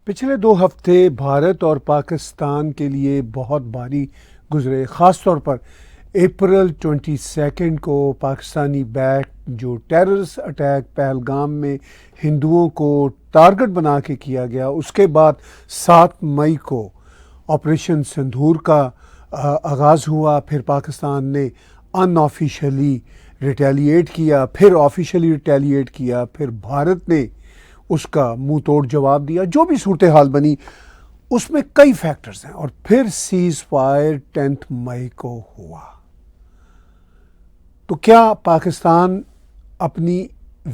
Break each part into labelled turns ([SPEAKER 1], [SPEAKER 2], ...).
[SPEAKER 1] पिछले 2 हफ्ते भारत और पाकिस्तान के लिए बहुत भारी गुजरे। ख़ास तौर पर अप्रैल 22 को पाकिस्तानी बैक जो टेररिस्ट अटैक पहलगाम में हिंदुओं को टारगेट बना के किया गया, उसके बाद 7 मई को ऑपरेशन सिंदूर का आगाज़ हुआ। फिर पाकिस्तान ने अनऑफिशियली रिटेलिएट किया, फिर ऑफिशियली रिटेलिएट किया, फिर भारत ने उसका मुंह तोड़ जवाब दिया। जो भी सूरत हाल बनी उसमें कई फैक्टर्स हैं और फिर सीज फायर 10 मई को हुआ। तो क्या पाकिस्तान अपनी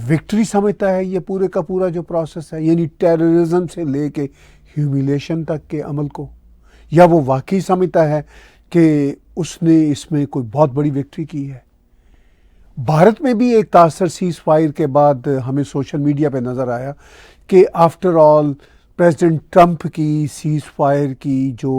[SPEAKER 1] विक्ट्री समझता है ये पूरे का पूरा जो प्रोसेस है, यानी टेररिज्म से लेके ह्यूमिलेशन तक के अमल को, या वो वाकई समझता है कि उसने इसमें कोई बहुत बड़ी विक्ट्री की है? भारत में भी एक तासर सीज फायर के बाद हमें सोशल मीडिया पे नज़र आया कि आफ्टर ऑल प्रेसिडेंट ट्रंप की सीज फायर की जो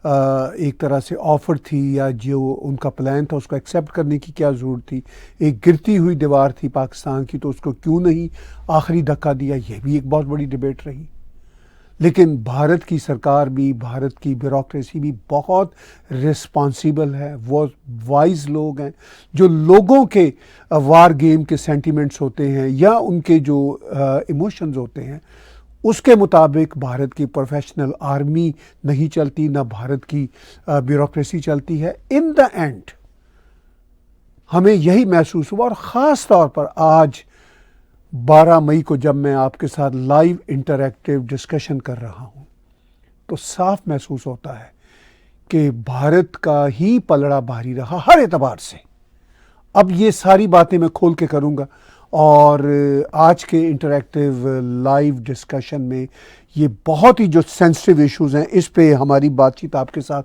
[SPEAKER 1] एक तरह से ऑफ़र थी या जो उनका प्लान था उसको एक्सेप्ट करने की क्या ज़रूरत थी। एक गिरती हुई दीवार थी पाकिस्तान की, तो उसको क्यों नहीं आखिरी धक्का दिया, ये भी एक बहुत बड़ी डिबेट रही। लेकिन भारत की सरकार भी, भारत की ब्यूरोक्रेसी भी बहुत रिस्पॉन्सिबल है। वो वाइज लोग हैं। जो लोगों के वार गेम के सेंटिमेंट्स होते हैं या उनके जो इमोशंस होते हैं, उसके मुताबिक भारत की प्रोफेशनल आर्मी नहीं चलती, ना भारत की ब्यूरोक्रेसी चलती है। इन द एंड हमें यही महसूस हुआ, और ख़ास तौर पर आज 12 मई को जब मैं आपके साथ लाइव इंटरैक्टिव डिस्कशन कर रहा हूं, तो साफ महसूस होता है कि भारत का ही पलड़ा भारी रहा हर एतबार से। अब ये सारी बातें मैं खोल के करूंगा, और आज के इंटरैक्टिव लाइव डिस्कशन में ये बहुत ही जो सेंसिटिव इश्यूज हैं, इस पे हमारी बातचीत आपके साथ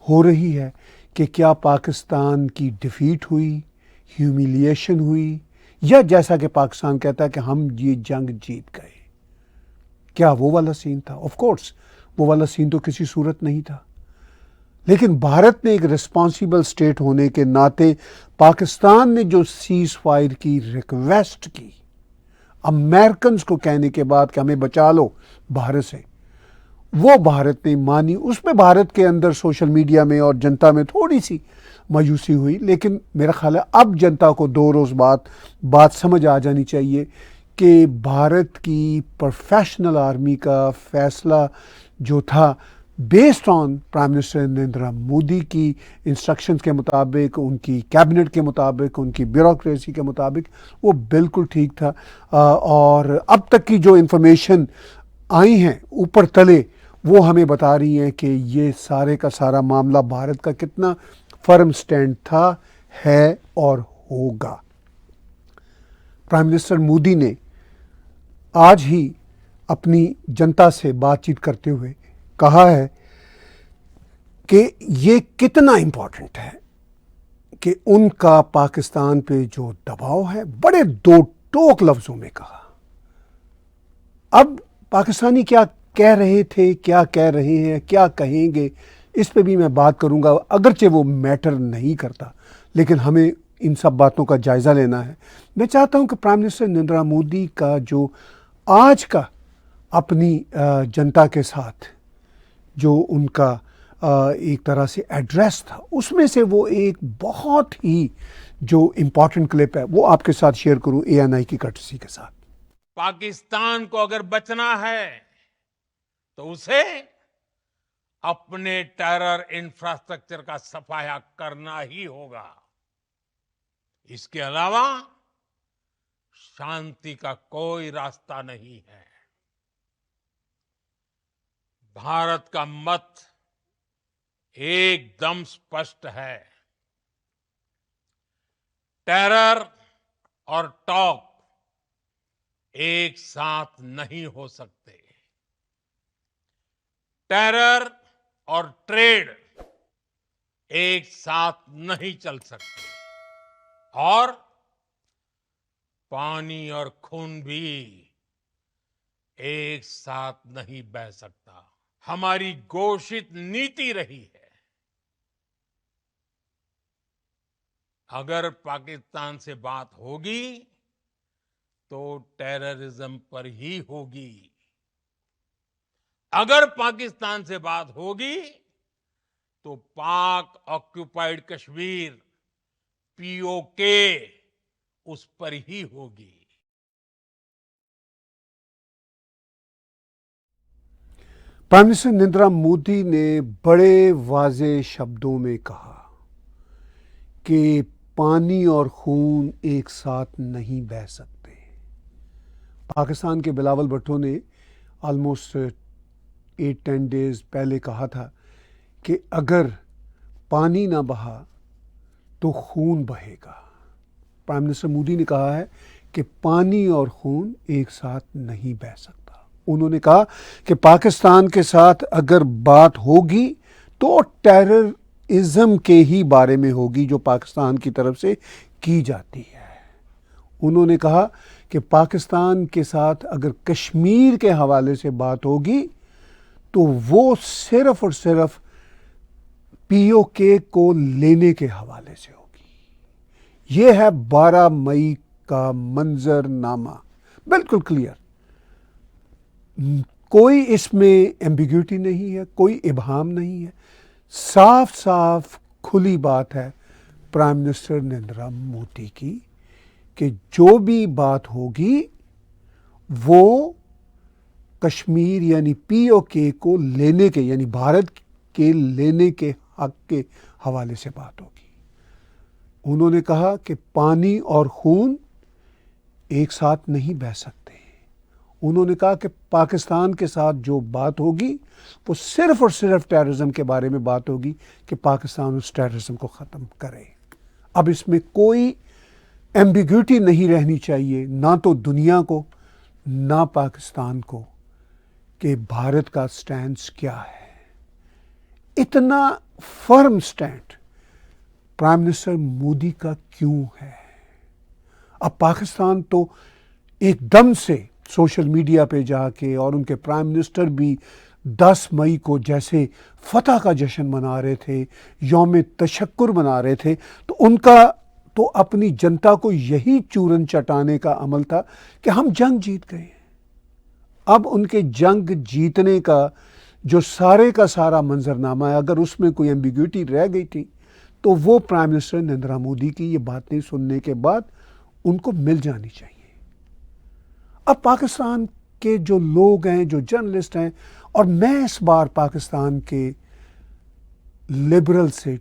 [SPEAKER 1] हो रही है कि क्या पाकिस्तान की डिफीट हुई, ह्यूमिलिएशन हुई, या जैसा कि पाकिस्तान कहता है कि हम ये जंग जीत गए। क्या वो वाला सीन था? ऑफ कोर्स वो वाला सीन तो किसी सूरत नहीं था। लेकिन भारत ने एक रिस्पॉन्सिबल स्टेट होने के नाते पाकिस्तान ने जो सीज फायर की रिक्वेस्ट की अमेरिकन को कहने के बाद कि हमें बचा लो भारत से, वो भारत ने मानी। उसमें भारत के अंदर सोशल मीडिया में और जनता में थोड़ी सी मायूसी हुई, लेकिन मेरा ख्याल है अब जनता को 2 रोज़ बाद बात समझ आ जानी चाहिए कि भारत की प्रोफेशनल आर्मी का फैसला जो था, based on prime minister Narendra Modi की इंस्ट्रक्शंस के मुताबिक, उनकी कैबिनेट के मुताबिक, उनकी ब्यूरोक्रेसी के मुताबिक, वो बिल्कुल ठीक था। और अब तक की जो इन्फॉर्मेशन आई हैं ऊपर तले, वो हमें बता रही हैं कि ये सारे का सारा मामला भारत का कितना फर्म स्टैंड था, है और होगा। प्राइम मिनिस्टर मोदी ने आज ही अपनी जनता से बातचीत करते हुए कहा है कि ये कितना इम्पोर्टेंट है कि उनका पाकिस्तान पे जो दबाव है, बड़े दो टोक लफ्जों में कहा। अब पाकिस्तानी क्या कह रहे थे, क्या कह रहे हैं, क्या कहेंगे, इस पे भी मैं बात करूंगा, अगरचे वो मैटर नहीं करता, लेकिन हमें इन सब बातों का जायज़ा लेना है। मैं चाहता हूं कि प्राइम मिनिस्टर नरेंद्र मोदी का जो आज का अपनी जनता के साथ जो उनका एक तरह से एड्रेस था, उसमें से वो एक बहुत ही जो इम्पॉर्टेंट क्लिप है वो आपके साथ शेयर करूं ANI की कर्टसी के साथ।
[SPEAKER 2] पाकिस्तान को अगर बचना है तो उसे अपने टेरर इंफ्रास्ट्रक्चर का सफाया करना ही होगा। इसके अलावा शांति का कोई रास्ता नहीं है। भारत का मत एकदम स्पष्ट है। टेरर और टॉक एक साथ नहीं हो सकते। टेरर और ट्रेड एक साथ नहीं चल सकते, और पानी और खून भी एक साथ नहीं बह सकता। हमारी घोषित नीति रही है, अगर पाकिस्तान से बात होगी तो टेररिज्म पर ही होगी। अगर पाकिस्तान से बात होगी तो पाक ऑक्युपाइड कश्मीर पीओके उस पर ही होगी।
[SPEAKER 1] प्राइम मिनिस्टर नरेंद्र मोदी ने बड़े वाज़े शब्दों में कहा कि पानी और खून एक साथ नहीं बह सकते। पाकिस्तान के बिलावल भुट्टो ने ऑलमोस्ट 8-10 डेज पहले कहा था कि अगर पानी ना बहा तो खून बहेगा। प्राइम मिनिस्टर मोदी ने कहा है कि पानी और खून एक साथ नहीं बह सकता। उन्होंने कहा कि पाकिस्तान के साथ अगर बात होगी तो टेररिज्म के ही बारे में होगी जो पाकिस्तान की तरफ से की जाती है। उन्होंने कहा कि पाकिस्तान के साथ अगर कश्मीर के हवाले से बात होगी तो वो सिर्फ और सिर्फ पीओके को लेने के हवाले से होगी। ये है 12 मई का मंजरनामा, बिल्कुल क्लियर, कोई इसमें एम्बिग्यूटी नहीं है, कोई इबहाम नहीं है, साफ साफ खुली बात है प्राइम मिनिस्टर नरेंद्र मोदी की कि जो भी बात होगी वो कश्मीर यानी पीओके को लेने के यानी भारत के लेने के हक के हवाले से बात होगी। उन्होंने कहा कि पानी और खून एक साथ नहीं बह सकते। उन्होंने कहा कि पाकिस्तान के साथ जो बात होगी वो सिर्फ और सिर्फ टेररिज्म के बारे में बात होगी कि पाकिस्तान उस टेररिज्म को ख़त्म करे। अब इसमें कोई एम्बिग्यूटी नहीं रहनी चाहिए, ना तो दुनिया को ना पाकिस्तान को, कि भारत का स्टैंड क्या है। इतना firm stand prime minister Modi का क्यों है? अब पाकिस्तान तो एकदम से सोशल मीडिया पे जाके और उनके प्राइम मिनिस्टर भी 10 मई को जैसे फतह का जश्न मना रहे थे, यौम तशक्कुर मना रहे थे, तो उनका तो अपनी जनता को यही चूरन चटाने का अमल था कि हम जंग जीत गए। अब उनके जंग जीतने का जो सारे का सारा मंजरनामा है, अगर उसमें कोई एम्बिग्यूटी रह गई थी तो वो प्राइम मिनिस्टर नरेंद्र मोदी की ये बातें सुनने के बाद उनको मिल जानी चाहिए। अब पाकिस्तान के जो लोग हैं, जो जर्नलिस्ट हैं, और मैं इस बार पाकिस्तान के लिबरल से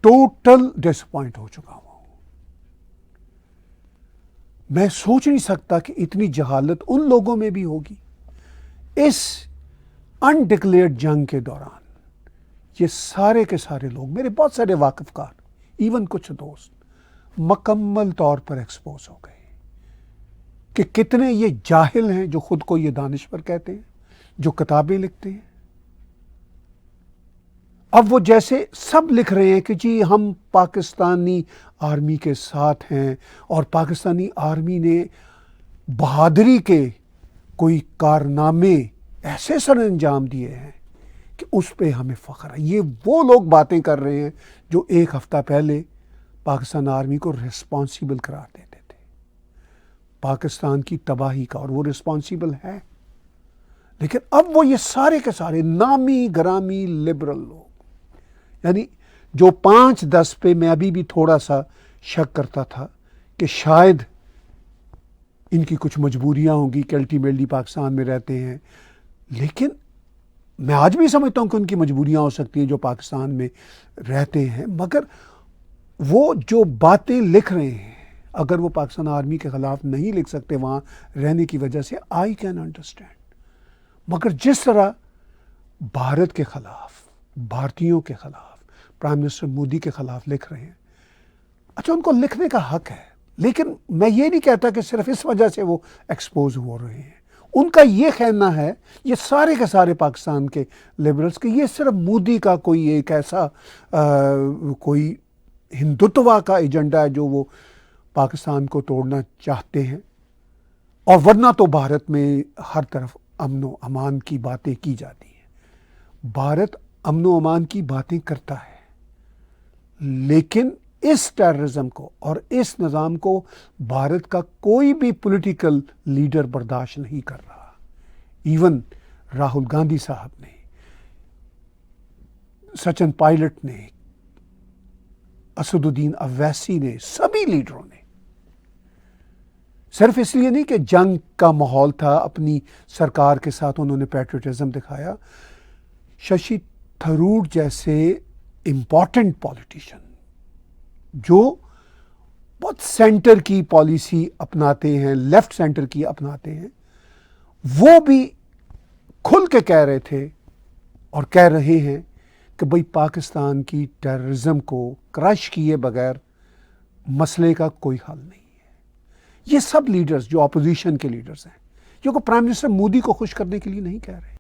[SPEAKER 1] टोटल डिसअपॉइंट हो चुका हूं। मैं सोच नहीं सकता कि इतनी जहालत उन लोगों में भी होगी। इस अनडिक्लेयर्ड जंग के दौरान ये सारे के सारे लोग, मेरे बहुत सारे वाकिफकार, इवन कुछ दोस्त, मुकम्मल तौर पर एक्सपोज हो गए कि कितने ये जाहिल हैं जो खुद को ये दानिश्वर कहते हैं, जो किताबें लिखते हैं। अब वो जैसे सब लिख रहे हैं कि जी हम पाकिस्तानी आर्मी के साथ हैं और पाकिस्तानी आर्मी ने बहादुरी के कोई कारनामे ऐसे सर अंजाम दिए हैं कि उस पे हमें फ़ख्र है। ये वो लोग बातें कर रहे हैं जो एक हफ्ता पहले पाकिस्तान आर्मी को रिस्पॉन्सिबल करार देते थे पाकिस्तान की तबाही का, और वो रिस्पॉन्सिबल है। लेकिन अब वो ये सारे के सारे नामी ग्रामी लिबरल लोग, यानी जो 5-10 पे मैं अभी भी थोड़ा सा शक करता था कि शायद इनकी कुछ मजबूरियां होंगी कि अल्टीमेटली पाकिस्तान में रहते हैं, लेकिन मैं आज भी समझता हूं कि उनकी मजबूरियां हो सकती हैं जो पाकिस्तान में रहते हैं, मगर वो जो बातें लिख रहे हैं अगर वो पाकिस्तान आर्मी के ख़िलाफ़ नहीं लिख सकते वहाँ रहने की वजह से, आई कैन अंडरस्टैंड। मगर जिस तरह भारत के ख़िलाफ़, भारतीयों के ख़िलाफ़ प्राइम मिनिस्टर मोदी के ख़िलाफ़ लिख रहे हैं, अच्छा उनको लिखने का हक है, लेकिन मैं ये नहीं कहता कि सिर्फ इस वजह से वो एक्सपोज हो रहे हैं। उनका ये कहना है, ये सारे के सारे पाकिस्तान के लिबरल्स के, ये सिर्फ मोदी का कोई एक ऐसा कोई हिंदुत्व का एजेंडा है जो वो पाकिस्तान को तोड़ना चाहते हैं, और वरना तो भारत में हर तरफ अमन व अमान की बातें की जाती हैं। भारत अमन व अमान की बातें करता है, लेकिन इस टेररिज्म को और इस निज़ाम को भारत का कोई भी पॉलिटिकल लीडर बर्दाश्त नहीं कर रहा। इवन राहुल गांधी साहब ने, सचिन पायलट ने, असदुद्दीन अवैसी ने, सभी लीडरों ने, सिर्फ इसलिए नहीं कि जंग का माहौल था, अपनी सरकार के साथ उन्होंने पैट्रियटिज्म दिखाया। शशि थरूर जैसे इंपॉर्टेंट पॉलिटिशियन जो बहुत सेंटर की पॉलिसी अपनाते हैं, लेफ्ट सेंटर की अपनाते हैं, वो भी खुल के कह रहे थे और कह रहे हैं कि भाई पाकिस्तान की टेररिज्म को क्रश किए बगैर मसले का कोई हल नहीं है। ये सब लीडर्स जो अपोजिशन के लीडर्स हैं, जो को प्राइम मिनिस्टर मोदी को खुश करने के लिए नहीं कह रहे,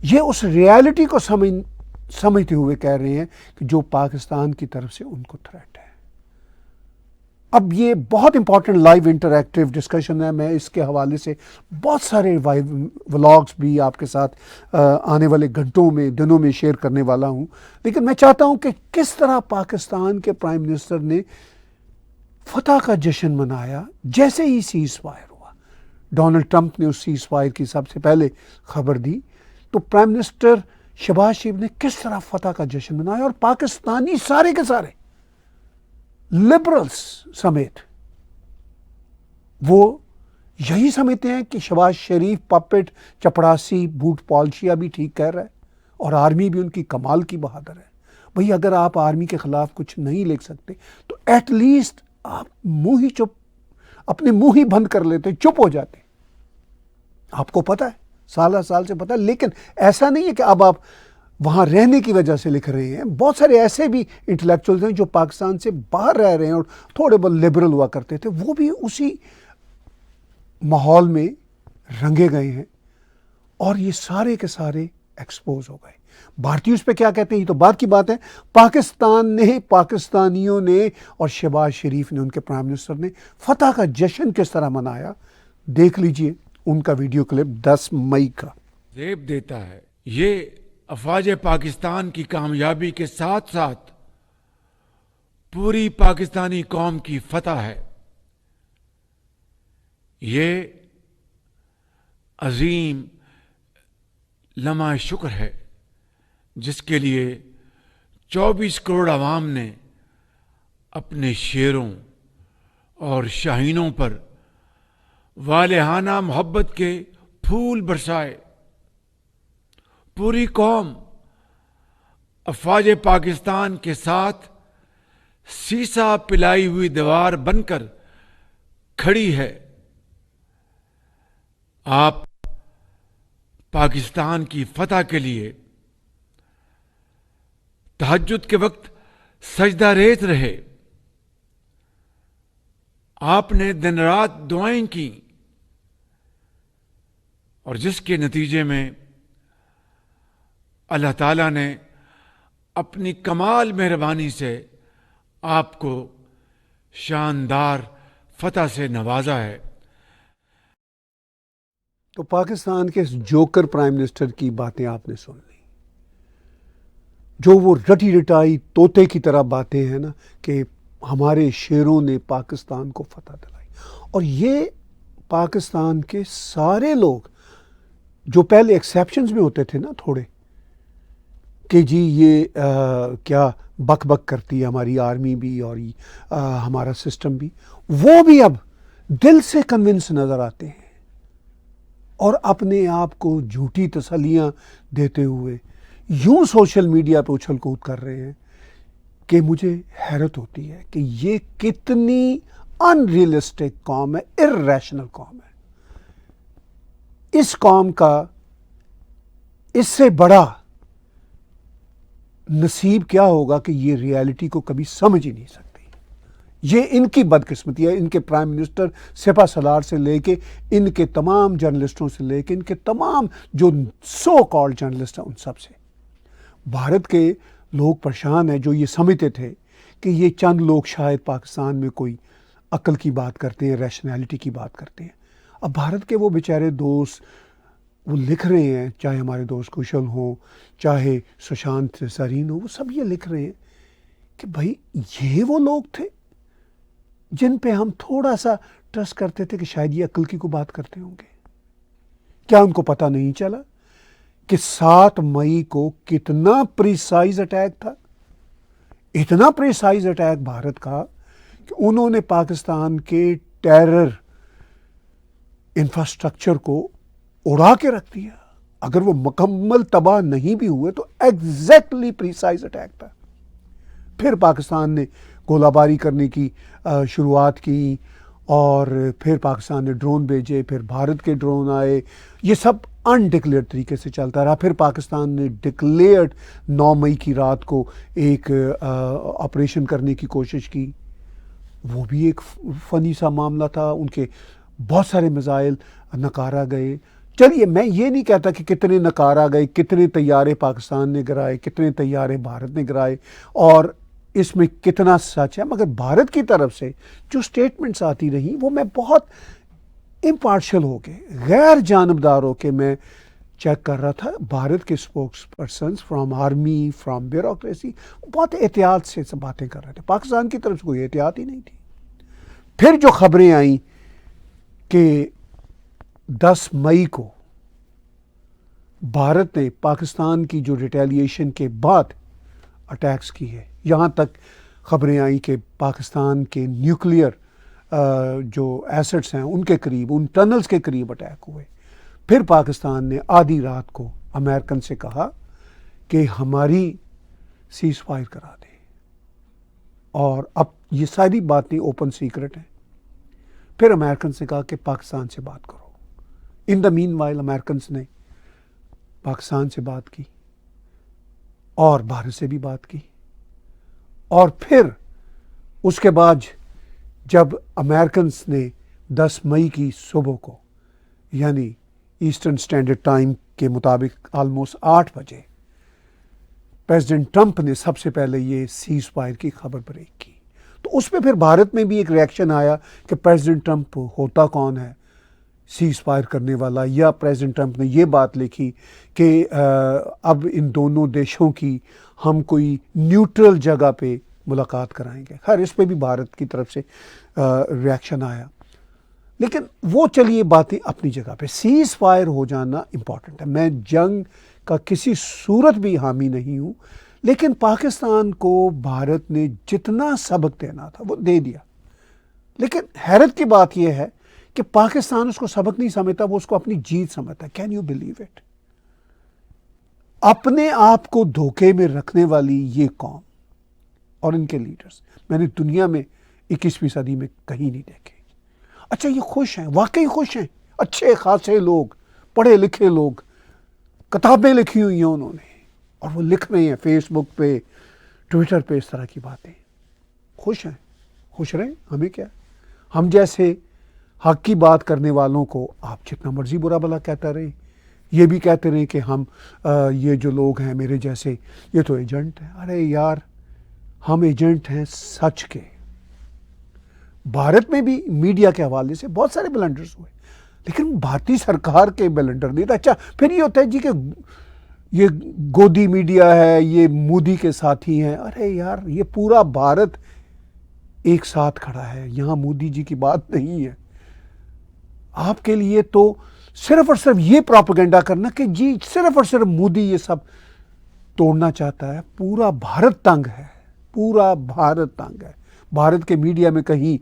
[SPEAKER 1] ये उस रियलिटी को समझते हुए कह रहे हैं कि जो पाकिस्तान की तरफ से उनको थ्रेट है। अब ये बहुत इंपॉर्टेंट लाइव इंटरैक्टिव डिस्कशन है। मैं इसके हवाले से बहुत सारे व्लॉग्स भी आपके साथ आने वाले घंटों में, दिनों में शेयर करने वाला हूं, लेकिन मैं चाहता हूं कि किस तरह पाकिस्तान के प्राइम मिनिस्टर ने फतह का जश्न मनाया जैसे ही सीज फायर हुआ। डोनाल्ड ट्रंप ने उस सीज फायर की सबसे पहले खबर दी, तो प्राइम मिनिस्टर शहबाज शरीफ ने किस तरह फतह का जश्न मनाया, और पाकिस्तानी सारे के सारे लिबरल्स समेत वो यही समझते हैं कि शहबाज शरीफ पपेट, चपड़ासी, बूट पॉलिशिया भी ठीक कह रहा है और आर्मी भी उनकी कमाल की बहादुर है। भाई अगर आप आर्मी के खिलाफ कुछ नहीं लिख सकते तो एटलीस्ट आप अपने मुंह ही बंद कर लेते, चुप हो जाते। आपको पता है, साल साल से पता है, लेकिन ऐसा नहीं है कि अब आप वहां रहने की वजह से लिख रहे हैं। बहुत सारे ऐसे भी इंटेलेक्चुअल्स हैं जो पाकिस्तान से बाहर रह रहे हैं और थोड़े बहुत लिबरल हुआ करते थे, वो भी उसी माहौल में रंगे गए हैं और ये सारे के सारे एक्सपोज हो गए। भारतीय उस पर क्या कहते हैं ये तो बात की बात है। पाकिस्तान ने, पाकिस्तानियों ने और शहबाज शरीफ ने, उनके प्राइम मिनिस्टर ने फतह का जश्न किस तरह मनाया, देख लीजिए उनका वीडियो क्लिप 10 मई का।
[SPEAKER 3] जेब देता है। ये अफवाज पाकिस्तान की कामयाबी के साथ साथ पूरी पाकिस्तानी कौम की फतह है। ये अजीम लम्हा शुक्र है जिसके लिए 24 करोड़ आवाम ने अपने शेरों और शाहीनों पर वालेहाना मोहब्बत के फूल बरसाए। पूरी कौम अफवाज पाकिस्तान के साथ सीसा पिलाई हुई दीवार बनकर खड़ी है। आप पाकिस्तान की फतह के लिए तहज्जुद के वक्त सजदा रेत रहे। आपने दिन रात दुआएं की और जिसके नतीजे में अल्लाह ताला ने अपनी कमाल मेहरबानी से आपको शानदार फतह से नवाजा है।
[SPEAKER 1] तो पाकिस्तान के जोकर प्राइम मिनिस्टर की बातें आपने सुन ली, जो वो रटी रटाई तोते की तरह बातें हैं ना कि हमारे शेरों ने पाकिस्तान को फतह दिलाई। और ये पाकिस्तान के सारे लोग जो पहले एक्सेप्शंस में होते थे ना थोड़े, कि जी ये क्या बक बक करती है हमारी आर्मी भी और हमारा सिस्टम भी, वो भी अब दिल से कन्विंस नजर आते हैं और अपने आप को झूठी तसल्लियां देते हुए यूं सोशल मीडिया पे उछल कूद कर रहे हैं कि मुझे हैरत होती है कि ये कितनी अनरियलिस्टिक कौम है, इर्रेशनल कौम है। इस कौम का इससे बड़ा नसीब क्या होगा कि ये रियलिटी को कभी समझ ही नहीं सकती। ये इनकी बदकिस्मती है, इनके प्राइम मिनिस्टर सिपा सलार से लेके इनके तमाम जर्नलिस्टों से लेके इनके तमाम जो सो कॉल्ड जर्नलिस्ट हैं उन सब से। भारत के लोग परेशान हैं जो ये समझते थे कि ये चंद लोग शायद पाकिस्तान में कोई अक्ल की बात करते हैं, रैशनैलिटी की बात करते हैं। अब भारत के वो बेचारे दोस्त वो लिख रहे हैं, चाहे हमारे दोस्त कुशल हों, चाहे सुशांत सरीन हो, वो सब ये लिख रहे हैं कि भाई ये वो लोग थे जिन पे हम थोड़ा सा ट्रस्ट करते थे कि शायद ये अक्ल की को बात करते होंगे। क्या उनको पता नहीं चला कि 7 मई को कितना प्रिसाइज अटैक था? इतना प्रिसाइज अटैक भारत का कि उन्होंने पाकिस्तान के टेरर इंफ्रास्ट्रक्चर को उड़ा के रख दिया। अगर वो मुकम्मल तबाह नहीं भी हुए तो एग्जैक्टली प्रिसाइज अटैक था। फिर पाकिस्तान ने गोलाबारी करने की शुरुआत की और फिर पाकिस्तान ने ड्रोन भेजे, फिर भारत के ड्रोन आए। ये सब अनडिक्लेयर्ड तरीके से चलता रहा। फिर पाकिस्तान ने डिक्लेयर्ड 9 मई की रात को एक ऑपरेशन करने की कोशिश की। वो भी एक फ़नी सा मामला था। उनके बहुत सारे मिसाइल नकारा गए। चलिए, मैं ये नहीं कहता कि कितने नकारा गए, कितने तैयारे पाकिस्तान ने गिराए, कितने तैयारे भारत ने गिराए और इसमें कितना सच है, मगर भारत की तरफ से जो स्टेटमेंट्स आती रही वो मैं बहुत इम्पार्शियल हो के, गैर जानबदार हो के मैं चेक कर रहा था। भारत के spokes person from army, from bureaucracy बहुत एहतियात से सब बातें कर रहे थे। पाकिस्तान की तरफ से कोई एहतियात ही नहीं थी। फिर जो खबरें आई कि 10 मई को भारत ने पाकिस्तान की जो रिटेलिएशन के बाद अटैक्स की है, यहाँ तक खबरें आई कि पाकिस्तान के न्यूक्लियर जो एसेट्स हैं उनके करीब, उन टनल्स के करीब अटैक हुए। फिर पाकिस्तान ने आधी रात को अमेरिकन से कहा कि हमारी सीज फायर करा दें, और अब ये सारी बातें ओपन सीक्रेट हैं। फिर अमेरिकन से कहा कि पाकिस्तान से बात करो। In the mean while American ने पाकिस्तान से बात की और भारत से भी बात की। और फिर उसके बाद जब अमेरिकन ने 10 मई की सुबह को, यानी ईस्टर्न स्टैंडर्ड टाइम के मुताबिक ऑलमोस्ट 8 बजे, प्रेसिडेंट ट्रंप ने सबसे पहले ये सीज फायर की खबर ब्रेक की। तो उस पर फिर भारत में भी एक रिएक्शन आया कि प्रेसिडेंट ट्रंप होता कौन है सीज फायर करने वाला, या प्रेसिडेंट ट्रंप ने ये बात लिखी कि अब इन दोनों देशों की हम कोई न्यूट्रल जगह पे मुलाकात कराएंगे। खैर, इस पे भी भारत की तरफ से रिएक्शन आया। लेकिन वो चलिए बातें अपनी जगह पे, सीज फायर हो जाना इम्पॉर्टेंट है। मैं जंग का किसी सूरत भी हामी नहीं हूँ, लेकिन पाकिस्तान को भारत ने जितना सबक देना था वो दे दिया। लेकिन हैरत की बात यह है कि पाकिस्तान उसको सबक नहीं समझता, वो उसको अपनी जीत समझता है। Can you believe it? अपने आप को धोखे में रखने वाली ये कौम और इनके लीडर्स मैंने दुनिया में 21वीं सदी में कहीं नहीं देखे। अच्छा, ये खुश हैं, वाकई खुश हैं, अच्छे खासे लोग, पढ़े लिखे लोग, किताबें लिखी हुई हैं उन्होंने, और वो लिख रहे हैं फेसबुक पे, ट्विटर पे इस तरह की बातें। खुश हैं, खुश रहें, हमें क्या। हम जैसे हक की बात करने वालों को आप जितना मर्जी बुरा भला कहता रहे, ये भी कहते रहे कि हम ये जो लोग हैं मेरे जैसे, ये तो एजेंट हैं। अरे यार, हम एजेंट हैं सच के। भारत में भी मीडिया के हवाले से बहुत सारे ब्लंडर्स हुए, लेकिन भारतीय सरकार के ब्लंडर नहीं था। अच्छा, फिर ये होता है जी कि ये गोदी मीडिया है, ये मोदी के साथी हैं। अरे यार, ये पूरा भारत एक साथ खड़ा है, यहाँ मोदी जी की बात नहीं है। आपके लिए तो सिर्फ और सिर्फ ये प्रोपेगेंडा करना कि जी सिर्फ और सिर्फ मोदी ये सब तोड़ना चाहता है। पूरा भारत तंग है, पूरा भारत तंग है। भारत के मीडिया में कहीं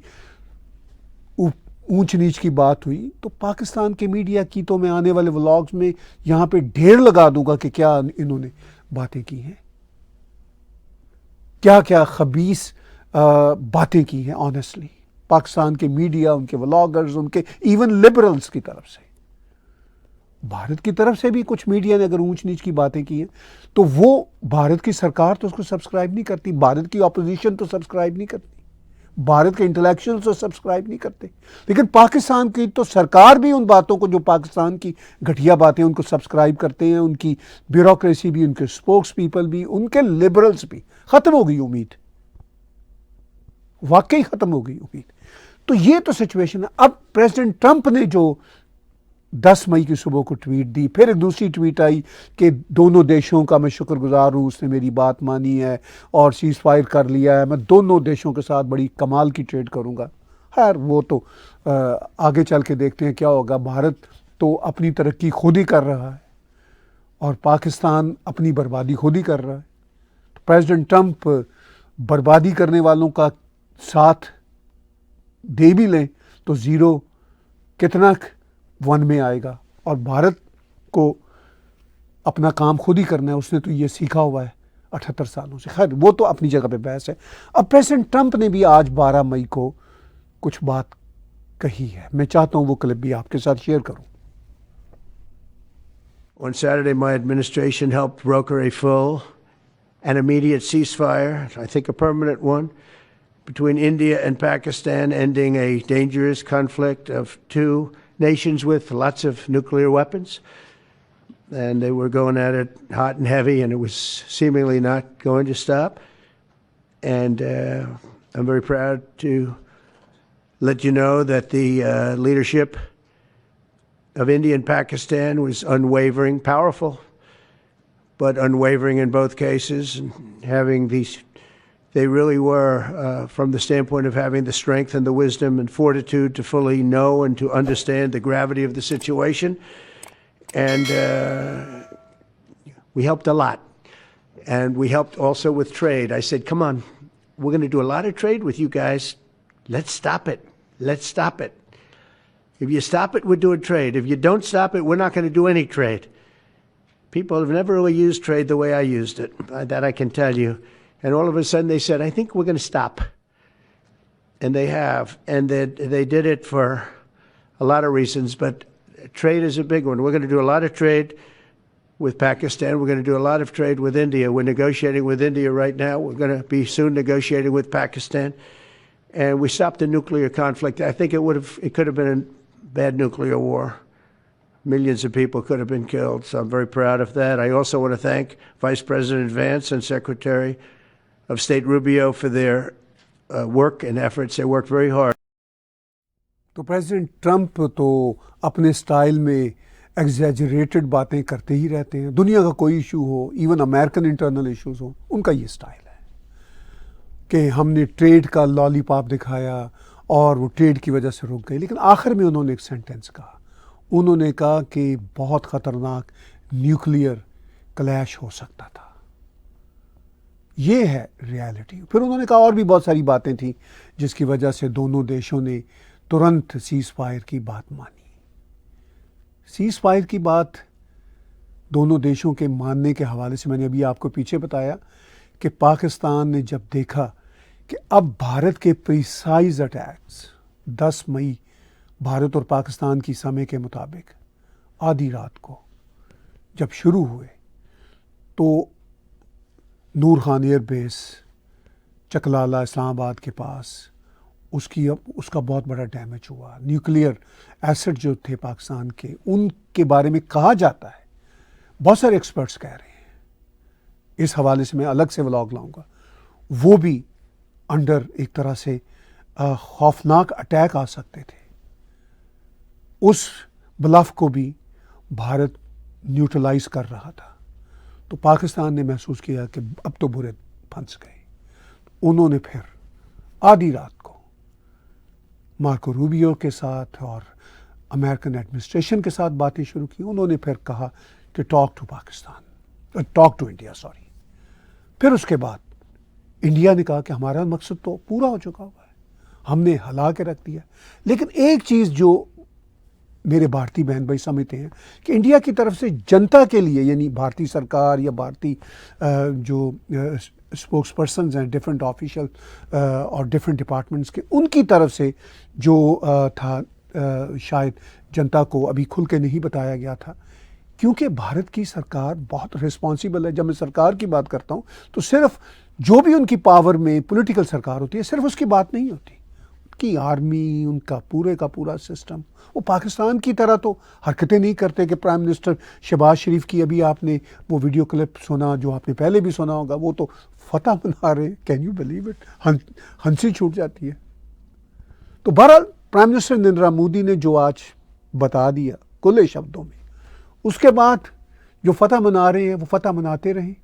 [SPEAKER 1] ऊंच नीच की बात हुई तो पाकिस्तान के मीडिया की तो मैं आने वाले व्लॉग्स में यहाँ पे ढेर लगा दूंगा कि क्या इन्होंने बातें की हैं, क्या क्या खबीस बातें की हैं। ऑनेस्टली पाकिस्तान के मीडिया, उनके व्लॉगर्स, उनके इवन लिबरल्स की तरफ से, भारत की तरफ से भी कुछ मीडिया ने अगर ऊंच नीच की बातें की हैं तो वो भारत की सरकार तो उसको सब्सक्राइब नहीं करती, भारत की ऑपोजिशन तो सब्सक्राइब नहीं करती, भारत के इंटेलेक्चुअल्स तो सब्सक्राइब नहीं करते। लेकिन पाकिस्तान की तो सरकार भी उन बातों को, जो पाकिस्तान की घटिया बातें, उनको सब्सक्राइब करते हैं। उनकी ब्यूरोक्रेसी भी, उनके स्पोक्स पीपल भी, उनके लिबरल्स भी। खत्म हो गई उम्मीद, वाकई खत्म हो गई उम्मीद। तो ये तो सिचुएशन है। अब प्रेसिडेंट ट्रंप ने जो 10 मई की सुबह को ट्वीट दी, फिर एक दूसरी ट्वीट आई कि दोनों देशों का मैं शुक्रगुजार हूँ, उसने मेरी बात मानी है और सीज फायर कर लिया है, मैं दोनों देशों के साथ बड़ी कमाल की ट्रेड करूँगा। खैर, वो तो आगे चल के देखते हैं क्या होगा। भारत तो अपनी तरक्की खुद ही कर रहा है और पाकिस्तान अपनी बर्बादी खुद ही कर रहा है। तो प्रेसिडेंट ट्रंप बर्बादी करने वालों का साथ दे भी लें तो ज़ीरो कितना वन में आएगा और भारत को अपना काम खुद ही करना है। उसने तो ये सीखा हुआ है 78 सालों से। खैर वो तो अपनी जगह पे बहस है। अब प्रेसिडेंट ट्रंप ने भी आज 12 मई को कुछ बात कही है, मैं चाहता हूं वो क्लिप भी आपके साथ शेयर करूं।
[SPEAKER 4] On Saturday, my administration helped broker a full and immediate ceasefire, I think a permanent one, between India and Pakistan, ending a dangerous conflict of two nations with lots of nuclear weapons. And they were going at it hot and heavy, and it was seemingly not going to stop. And I'm very proud to let you know that the leadership of India and Pakistan was unwavering, powerful, but unwavering in both cases, and having these, they really were, from the standpoint of having the strength and the wisdom and fortitude to fully know and to understand the gravity of the situation. And we helped a lot. And we helped also with trade. I said, come on, we're going to do a lot of trade with you guys. Let's stop it. Let's stop it. If you stop it, we're doing trade. If you don't stop it, we're not going to do any trade. People have never really used trade the way I used it. That I can tell you. And all of a sudden they said, I think we're going to stop. And they have. And they did it for a lot of reasons, but trade is a big one. We're going to do a lot of trade with Pakistan. We're going to do a lot of trade with India. We're negotiating with India right now. We're going to be soon negotiating with Pakistan. And we stopped the nuclear conflict. I think it could have been a bad nuclear war. Millions of people could have been killed. So I'm very proud of that. I also want to thank Vice President Vance and Secretary of State Rubio for their work and efforts. They worked very hard.
[SPEAKER 1] तो president Trump तो अपने style में exaggerated बातें करते ही रहते हैं। दुनिया का कोई इशू हो, इवन अमेरिकन इंटरनल इश्यूज हो, उनका ये स्टाइल है कि हमने ट्रेड का लॉलीपॉप दिखाया और वो ट्रेड की वजह से रुक गए। लेकिन आखिर में उन्होंने एक सेंटेंस कहा। उन्होंने कहा कि बहुत ख़तरनाक न्यूक्लियर क्लैश हो सकता था। ये है रियलिटी। फिर उन्होंने कहा और भी बहुत सारी बातें थी जिसकी वजह से दोनों देशों ने तुरंत सीज फायर की बात मानी। सीज फायर की बात दोनों देशों के मानने के हवाले से मैंने अभी आपको पीछे बताया कि पाकिस्तान ने जब देखा कि अब भारत के प्रिसाइज अटैक्स 10 मई भारत और पाकिस्तान की समय के मुताबिक आधी रात को जब शुरू हुए तो नूर खान एयरबेस चकलाला इस्लामाबाद के पास उसका बहुत बड़ा डैमेज हुआ। न्यूक्लियर एसेट जो थे पाकिस्तान के, उनके बारे में कहा जाता है, बहुत सारे एक्सपर्ट्स कह रहे हैं, इस हवाले से मैं अलग से व्लॉग लाऊंगा, वो भी अंडर एक तरह से खौफनाक अटैक आ सकते थे। उस ब्लफ को भी भारत न्यूट्रलाइज कर रहा था। तो पाकिस्तान ने महसूस किया कि अब तो बुरे फंस गए। उन्होंने फिर आधी रात को मार्को रूबियो के साथ और अमेरिकन एडमिनिस्ट्रेशन के साथ बातें शुरू की। उन्होंने फिर कहा कि टॉक टू इंडिया। फिर उसके बाद इंडिया ने कहा कि हमारा मकसद तो पूरा हो चुका हुआ है, हमने हिला के रख दिया। लेकिन एक चीज़ जो मेरे भारतीय बहन भाई समझते हैं कि इंडिया की तरफ से जनता के लिए, यानी भारतीय सरकार या भारतीय जो स्पोक्स पर्सन हैं डिफरेंट ऑफिशियल और डिफरेंट डिपार्टमेंट्स के, उनकी तरफ से जो था शायद जनता को अभी खुल के नहीं बताया गया था, क्योंकि भारत की सरकार बहुत रिस्पॉन्सिबल है। जब मैं सरकार की बात करता हूँ तो सिर्फ जो भी उनकी पावर में पॉलिटिकल सरकार होती है सिर्फ उसकी बात नहीं होती, उनकी आर्मी, उनका पूरे का पूरा सिस्टम। वो पाकिस्तान की तरह तो हरकतें नहीं करते कि प्राइम मिनिस्टर शहबाज शरीफ की अभी आपने वो वीडियो क्लिप सुना, जो आपने पहले भी सुना होगा, वो तो फतह मना रहे। Can you believe it? हंसी छूट जाती है। तो बहरहाल प्राइम मिनिस्टर नरेंद्र मोदी ने जो आज बता दिया खुले शब्दों में, उसके बाद जो फतह मना रहे हैं वो फतह मनाते रहें,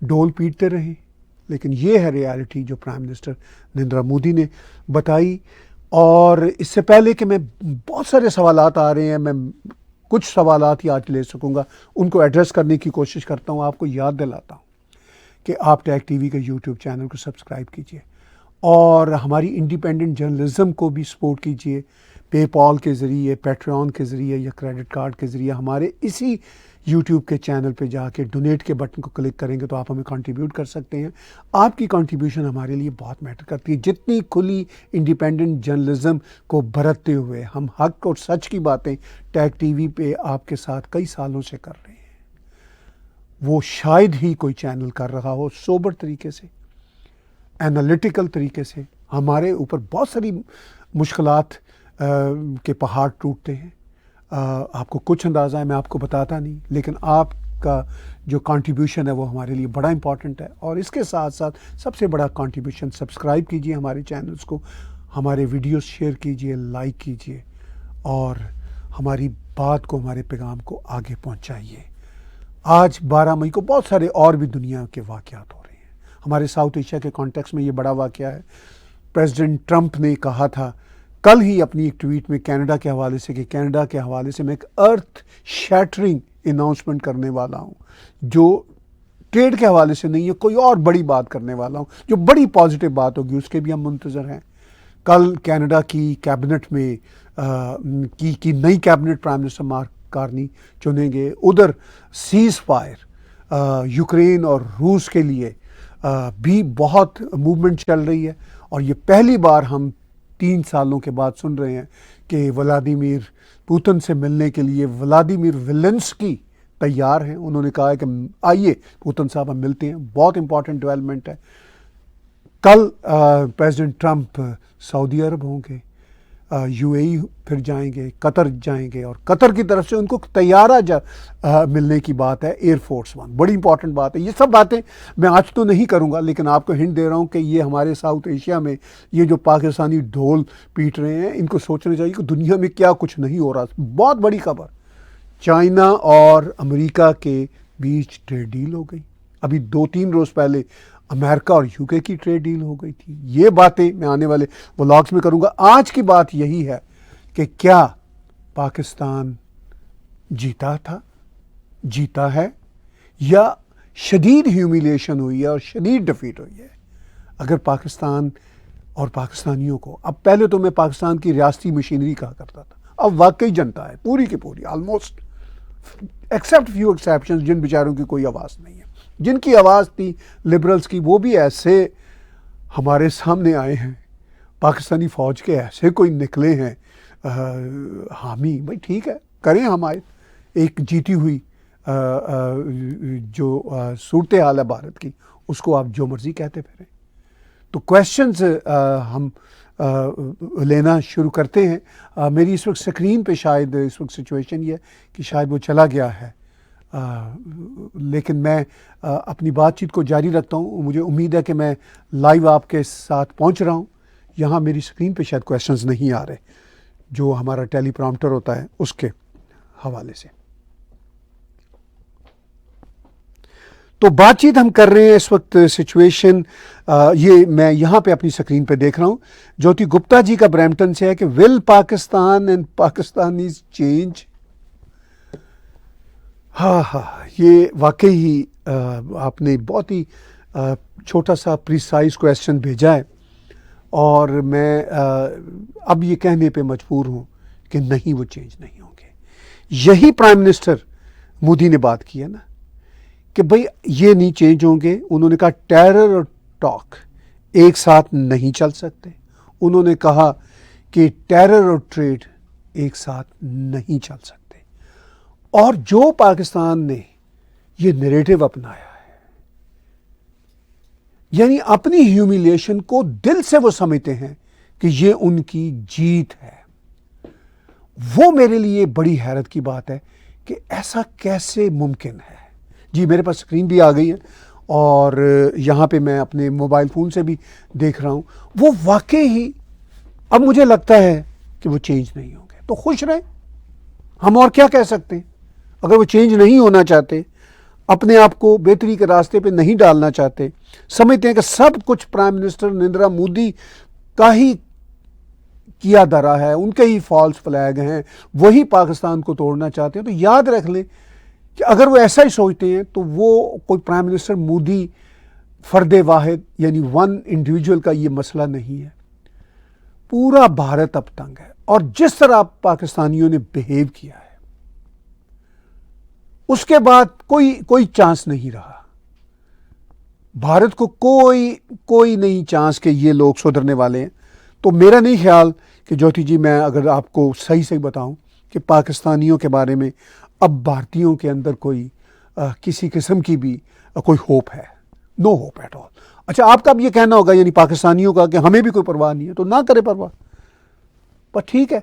[SPEAKER 1] ढोल पीटते रहें। लेकिन ये है रियलिटी जो प्राइम मिनिस्टर नरेंद्र मोदी ने बताई। और इससे पहले कि मैं बहुत सारे सवालात आ रहे हैं, मैं कुछ सवालात ही आज ले सकूंगा, उनको एड्रेस करने की कोशिश करता हूं। आपको याद दिलाता हूं कि आप टैग टीवी के यूट्यूब चैनल को सब्सक्राइब कीजिए और हमारी इंडिपेंडेंट जर्नलिज्म को भी सपोर्ट कीजिए। पेपॉल के ज़रिए, पैट्रियन के ज़रिए या क्रेडिट कार्ड के ज़रिए हमारे इसी यूट्यूब के चैनल पे जाके डोनेट के बटन को क्लिक करेंगे तो आप हमें कंट्रीब्यूट कर सकते हैं। आपकी कंट्रीब्यूशन हमारे लिए बहुत मैटर करती है। जितनी खुली इंडिपेंडेंट जर्नलिज्म को बरतते हुए हम हक और सच की बातें टैग टीवी पे आपके साथ कई सालों से कर रहे हैं, वो शायद ही कोई चैनल कर रहा हो सोबर तरीके से, एनालिटिकल तरीके से। हमारे ऊपर बहुत सारी मुश्किलात के पहाड़ टूटते हैं। आपको कुछ अंदाज़ा है, मैं आपको बताता नहीं, लेकिन आपका जो कंट्रीब्यूशन है वो हमारे लिए बड़ा इंपॉर्टेंट है। और इसके साथ साथ सबसे बड़ा कंट्रीब्यूशन, सब्सक्राइब कीजिए हमारे चैनल्स को, हमारे वीडियोस शेयर कीजिए, लाइक कीजिए और हमारी बात को, हमारे पैगाम को आगे पहुंचाइए। आज 12 मई को बहुत सारे और भी दुनिया के वाक़यात हो रहे हैं। हमारे साउथ एशिया के कॉन्टेक्स्ट में ये बड़ा वाक़या है। प्रेसिडेंट ट्रंप ने कहा था कल ही अपनी एक ट्वीट में कनाडा के हवाले से कि कनाडा के हवाले से मैं एक अर्थ शैटरिंग अनाउंसमेंट करने वाला हूं, जो ट्रेड के हवाले से नहीं है, कोई और बड़ी बात करने वाला हूं, जो बड़ी पॉजिटिव बात होगी, उसके भी हम मुंतज़र हैं। कल कनाडा की कैबिनेट में की नई cabinet prime minister mark Carney चुनेंगे। उधर सीज फायर यूक्रेन और रूस के लिए भी बहुत मूवमेंट चल रही है। और ये पहली बार हम 3 सालों के बाद सुन रहे हैं कि व्लादिमीर पुतिन से मिलने के लिए व्लादिमीर ज़ेलेंस्की तैयार हैं। उन्होंने कहा है कि आइए पुतिन साहब हम मिलते हैं। बहुत इंपॉर्टेंट डेवलपमेंट है। कल प्रेसिडेंट ट्रंप सऊदी अरब होंगे, यूएई फिर जाएंगे, कतर जाएंगे और कतर की तरफ से उनको तैयारा मिलने की बात है, एयरफोर्स वन। बड़ी इंपॉर्टेंट बात है। ये सब बातें मैं आज तो नहीं करूंगा, लेकिन आपको हिंट दे रहा हूं कि ये हमारे साउथ एशिया में ये जो पाकिस्तानी ढोल पीट रहे हैं, इनको सोचना चाहिए कि दुनिया में क्या कुछ नहीं हो रहा। बहुत बड़ी खबर, चाइना और अमेरिका के बीच ट्रेड डील हो गई। अभी 2-3 रोज़ पहले अमेरिका और यूके की ट्रेड डील हो गई थी। ये बातें मैं आने वाले व्लॉग्स में करूंगा। आज की बात यही है कि क्या पाकिस्तान जीता है या शदीद ह्यूमिलिएशन हुई है और शदीद डिफीट हुई है। अगर पाकिस्तान और पाकिस्तानियों को, अब पहले तो मैं पाकिस्तान की रियासती मशीनरी कहा करता था, अब वाकई जनता है पूरी की पूरी, ऑलमोस्ट एक्सेप्ट फ्यू एक्सेप्शंस, जिन बेचारों की कोई आवाज़ नहीं है। जिनकी आवाज़ थी लिबरल्स की, वो भी ऐसे हमारे सामने आए हैं। पाकिस्तानी फ़ौज के ऐसे कोई निकले हैं हामी, भाई ठीक है, करें हमारे एक जीती हुई जो सूरत हाल है भारत की, उसको आप जो मर्ज़ी कहते फिरें। तो क्वेश्चंस हम लेना शुरू करते हैं। मेरी इस वक्त स्क्रीन पे शायद इस वक्त सिचुएशन ये है कि शायद वो चला गया है, लेकिन मैं अपनी बातचीत को जारी रखता हूँ। मुझे उम्मीद है कि मैं लाइव आपके साथ पहुँच रहा हूँ। यहाँ मेरी स्क्रीन पे शायद क्वेश्चंस नहीं आ रहे, जो हमारा टेलीप्रॉम्प्टर होता है उसके हवाले से। तो बातचीत हम कर रहे हैं इस वक्त। सिचुएशन ये मैं यहाँ पे अपनी स्क्रीन पे देख रहा हूँ। ज्योति गुप्ता जी का ब्रैम्पटन से है कि will Pakistan and Pakistanis change. हाँ, ये वाकई ही आपने बहुत ही छोटा सा प्रिसाइज क्वेश्चन भेजा है और मैं अब ये कहने पे मजबूर हूँ कि नहीं, वो चेंज नहीं होंगे। यही प्राइम मिनिस्टर मोदी ने बात की है ना कि भाई ये नहीं चेंज होंगे। उन्होंने कहा टेरर और टॉक एक साथ नहीं चल सकते। उन्होंने कहा कि टेरर और ट्रेड एक साथ नहीं चल सकते। और जो पाकिस्तान ने ये नैरेटिव अपनाया है, यानी अपनी ह्यूमिलिएशन को दिल से वो समझते हैं कि ये उनकी जीत है, वो मेरे लिए बड़ी हैरत की बात है कि ऐसा कैसे मुमकिन है। जी, मेरे पास स्क्रीन भी आ गई है और यहाँ पे मैं अपने मोबाइल फ़ोन से भी देख रहा हूँ। वो वाकई ही अब मुझे लगता है कि वो चेंज नहीं होंगे। तो खुश रहें, हम और क्या कह सकते हैं। अगर वो चेंज नहीं होना चाहते, अपने आप को बेहतरी के रास्ते पे नहीं डालना चाहते, समझते हैं कि सब कुछ प्राइम मिनिस्टर नरेंद्र मोदी का ही किया धरा है, उनके ही फॉल्स फ्लैग हैं, वही पाकिस्तान को तोड़ना चाहते हैं, तो याद रख लें कि अगर वो ऐसा ही सोचते हैं तो वो कोई प्राइम मिनिस्टर मोदी फर्द वाहिद यानी वन इंडिविजुअल का ये मसला नहीं है। पूरा भारत अब तंग है, और जिस तरह पाकिस्तानियों ने बिहेव किया है उसके बाद कोई चांस नहीं रहा। भारत को कोई नहीं चांस कि ये लोग सुधरने वाले हैं। तो मेरा नहीं ख्याल कि ज्योति जी, मैं अगर आपको सही बताऊं कि पाकिस्तानियों के बारे में अब भारतीयों के अंदर कोई किसी किस्म की भी कोई होप है। No hope at all. अच्छा, आपका अब ये कहना होगा यानी पाकिस्तानियों का कि हमें भी कोई परवाह नहीं है, तो ना करे परवाह, पर ठीक है,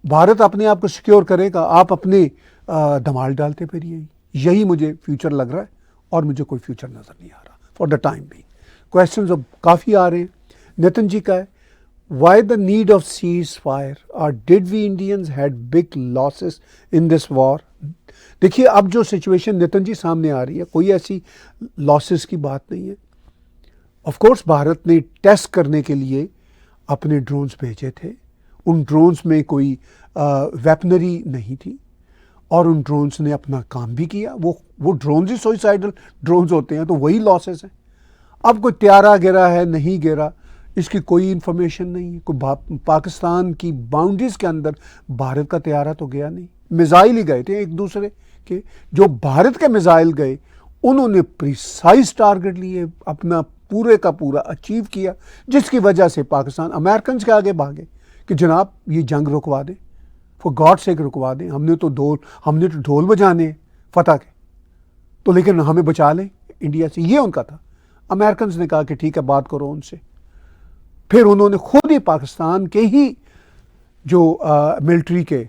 [SPEAKER 1] भारत अपने आप को सिक्योर करेगा, आप अपने धमाल डालते फिरिए। यही मुझे फ्यूचर लग रहा है, और मुझे कोई फ्यूचर नजर नहीं आ रहा for the time being. Questions अब काफ़ी आ रहे हैं। नितिन जी का है, why the need of cease fire और did we Indians had big losses in this war. देखिए, अब जो सिचुएशन नितिन जी सामने आ रही है, कोई ऐसी लॉसेस की बात नहीं है। ऑफ कोर्स भारत ने टेस्ट करने के लिए अपने ड्रोन्स भेजे थे, उन ड्रोन्स में कोई वेपनरी नहीं थी, और उन ड्रोन्स ने अपना काम भी किया। वो ड्रोन्स ही सुइसाइडल ड्रोन्स होते हैं, तो वही लॉसेस हैं। अब कोई त्यारा गिरा है नहीं गिरा, इसकी कोई इंफॉर्मेशन नहीं है। कोई पाकिस्तान की बाउंड्रीज के अंदर भारत का त्यारा तो गया नहीं। मिसाइल ही गए थे एक दूसरे के, जो भारत के मिसाइल गए उन्होंने प्रिसाइज टारगेट लिए, अपना पूरे का पूरा अचीव किया, जिसकी वजह से पाकिस्तान अमेरिकन के आगे भागे कि जनाब ये जंग रुकवा दें, फॉर गॉड सेक रुकवा दें, हमने तो ढोल बजाने फतह के, तो लेकिन हमें बचा लें इंडिया से, ये उनका था। अमेरिकन ने कहा कि ठीक है, बात करो उनसे। फिर उन्होंने खुद ही पाकिस्तान के ही जो मिलिट्री के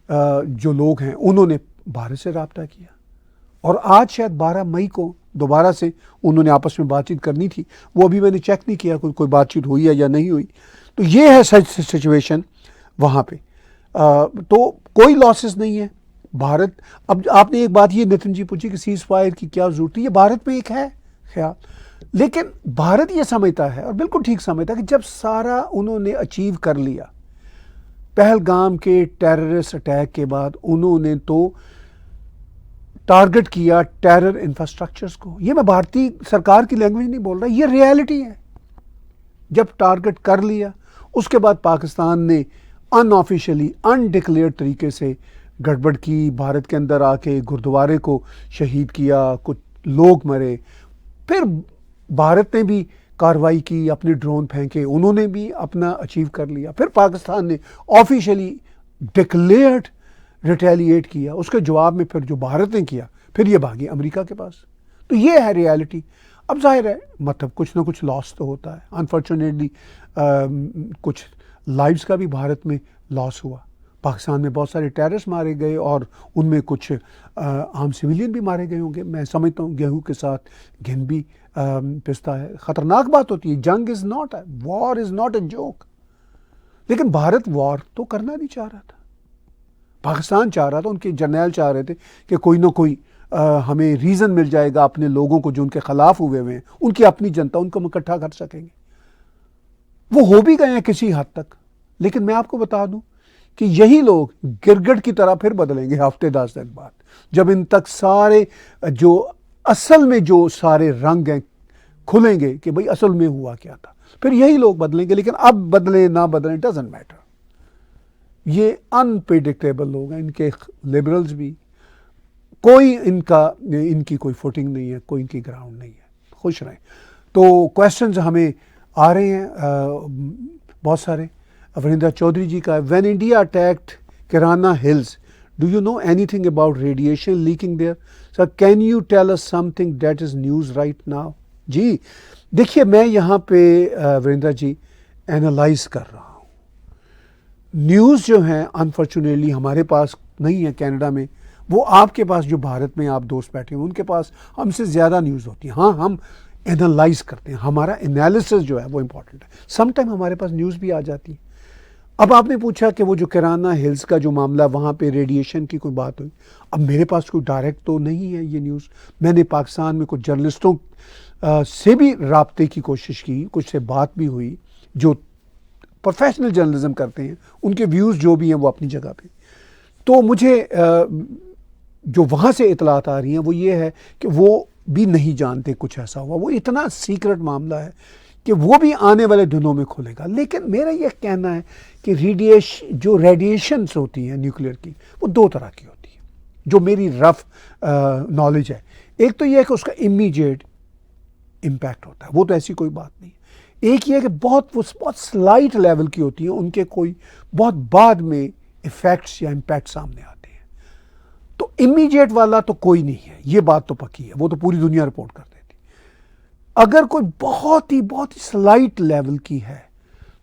[SPEAKER 1] जो लोग हैं उन्होंने भारत से रब्ता किया, और आज शायद 12 मई को दोबारा से उन्होंने आपस में बातचीत करनी थी। वो अभी मैंने चेक नहीं किया कोई बातचीत हुई है या नहीं हुई। तो ये है सच सिचुएशन वहाँ पे। तो कोई लॉसेस नहीं है भारत। अब आपने एक बात ये नितिन जी पूछी कि सीज फायर की क्या जरूरत है, ये भारत में एक है ख्याल, लेकिन भारत ये समझता है, और बिल्कुल ठीक समझता है, कि जब सारा उन्होंने अचीव कर लिया, पहलगाम के टेररिस्ट अटैक के बाद उन्होंने तो टारगेट किया टेरर इंफ्रास्ट्रक्चर्स को। ये मैं भारतीय सरकार की लैंग्वेज नहीं बोल रहा, ये रियलिटी है। जब टारगेट कर लिया, उसके बाद पाकिस्तान ने अनऑफिशियली अनडिक्लेयर्ड तरीके से गड़बड़ की, भारत के अंदर आके गुरुद्वारे को शहीद किया, कुछ लोग मरे। फिर भारत ने भी कार्रवाई की, अपने ड्रोन फेंके, उन्होंने भी अपना अचीव कर लिया। फिर पाकिस्तान ने ऑफिशियली डिक्लेयर्ड रिटेलिएट किया, उसके जवाब में फिर जो भारत ने किया, फिर ये भागी अमेरिका के पास। तो ये है रियलिटी। अब जाहिर है मतलब कुछ ना कुछ लॉस तो होता है। अनफॉर्चुनेटली कुछ लाइव्स का भी भारत में लॉस हुआ। पाकिस्तान में बहुत सारे टेररिस्ट मारे गए, और उनमें कुछ आम सिविलियन भी मारे गए होंगे। मैं समझता हूँ गेहूं के साथ गेंद भी पिसता है। ख़तरनाक बात होती है। जंग is not a war, is not a joke. लेकिन भारत वॉर तो करना नहीं चाह रहा था। पाकिस्तान चाह रहा था, उनके जर्नैल चाह रहे थे कि कोई ना कोई हमें रीज़न मिल जाएगा अपने लोगों को जो उनके खिलाफ हुए हुए हैं, उनकी अपनी जनता, उनको हम इकट्ठा कर सकेंगे। वो हो भी गए हैं किसी हद तक। लेकिन मैं आपको बता दूं कि यही लोग गिरगिट की तरह फिर बदलेंगे हफ्ते 10 दिन बाद, जब इन तक सारे जो असल में जो सारे रंग हैं खुलेंगे कि भाई असल में हुआ क्या था। फिर यही लोग बदलेंगे। लेकिन अब बदले ना बदले डजंट मैटर। ये अनप्रिडिक्टेबल लोग हैं, इनके लिबरल्स भी, कोई इनकी कोई फुटिंग नहीं है, कोई इनकी ग्राउंड नहीं है। खुश रहें। तो क्वेश्चंस हमें आ रहे हैं बहुत सारे। वरिंदर चौधरी जी का, when India attacked Kirana Hills, do you know anything about radiation leaking there? Sir, can you tell us something that is news right now? जी देखिए, मैं यहाँ पे वरिंदर जी एनालाइज कर रहा हूँ। न्यूज़ जो है अनफॉर्चुनेटली हमारे पास नहीं है कनाडा में, वो आपके पास जो भारत में आप दोस्त बैठे हैं उनके पास हमसे ज़्यादा न्यूज़ होती है। हाँ, हम एनालाइज करते हैं, हमारा एनालिसिस जो है वो इम्पॉर्टेंट है। समटाइम हमारे पास न्यूज़ भी आ जाती है। अब आपने पूछा कि वो जो किराना हिल्स का जो मामला, वहाँ पे रेडिएशन की कोई बात हुई। अब मेरे पास कोई डायरेक्ट तो नहीं है ये न्यूज़। मैंने पाकिस्तान में कुछ जर्नलिस्टों से भी राब्ते की कोशिश की, कुछ से बात भी हुई जो प्रोफेशनल जर्नलिज्म करते हैं, उनके व्यूज़ जो भी हैं वो अपनी जगह पे। तो मुझे जो वहाँ से इतलात आ रही हैं वो ये है कि वो भी नहीं जानते कुछ ऐसा हुआ, वो इतना सीक्रेट मामला है कि वो भी आने वाले दिनों में खुलेगा। लेकिन मेरा ये कहना है कि रेडिएशंस होती हैं न्यूक्लियर की, वो दो तरह की होती है, जो मेरी रफ नॉलेज है। एक तो ये है कि उसका इमीडिएट इम्पैक्ट होता है, वो तो ऐसी कोई बात नहीं है। एक ये है कि बहुत स्लाइट लेवल की होती है, उनके कोई बहुत बाद में इफेक्ट्स या इम्पैक्ट सामने आते हैं। तो इमीडिएट वाला तो कोई नहीं है, ये बात तो पक्की है, वो तो पूरी दुनिया रिपोर्ट कर देती। अगर कोई बहुत ही स्लाइट लेवल की है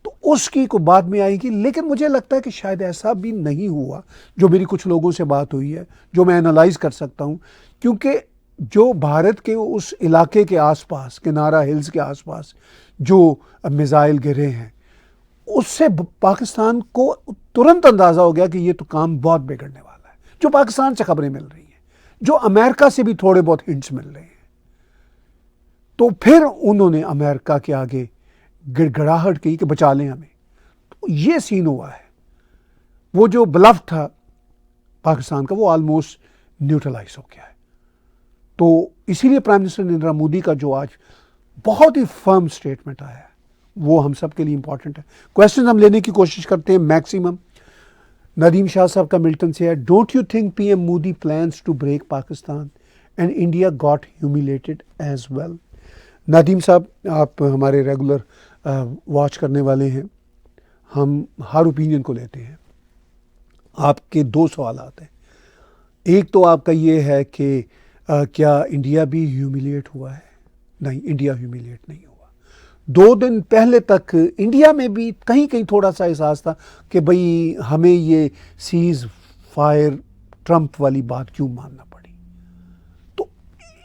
[SPEAKER 1] तो उसकी को बाद में आएगी। लेकिन मुझे लगता है कि शायद ऐसा भी नहीं हुआ, जो मेरी कुछ लोगों से बात हुई है, जो मैं एनालाइज कर सकता हूं, क्योंकि जो भारत के उस इलाके के आसपास, किनारा हिल्स के आसपास जो मिसाइल गिरे हैं, उससे पाकिस्तान को तुरंत अंदाजा हो गया कि ये तो काम बहुत बिगड़ने वाला है। जो पाकिस्तान से खबरें मिल रही हैं, जो अमेरिका से भी थोड़े बहुत हिंट्स मिल रहे हैं, तो फिर उन्होंने अमेरिका के आगे गिड़गिड़ाहट की कि बचा लें हमें। तो ये सीन हुआ है, वो जो ब्लफ था पाकिस्तान का वो ऑलमोस्ट न्यूट्रलाइज हो गया है। तो इसीलिए प्राइम मिनिस्टर नरेंद्र मोदी का जो आज बहुत ही फर्म स्टेटमेंट आया है वो हम सब के लिए इंपॉर्टेंट है। क्वेश्चन हम लेने की कोशिश करते हैं मैक्सिमम। नदीम शाह साहब का मिल्टन से है, don't you think PM Modi plans to break Pakistan and India got humiliated as well. Nadeem साहब, आप हमारे रेगुलर वॉच करने वाले हैं, हम हर ओपिनियन को लेते हैं। आपके दो सवाल आते हैं। एक तो आपका ये है कि क्या इंडिया भी ह्यूमिलिएट हुआ है? नहीं, इंडिया ह्यूमिलिएट नहीं हुआ। 2 दिन पहले तक इंडिया में भी कहीं कहीं थोड़ा सा एहसास था कि भाई हमें ये सीज फायर ट्रंप वाली बात क्यों मानना पड़ी। तो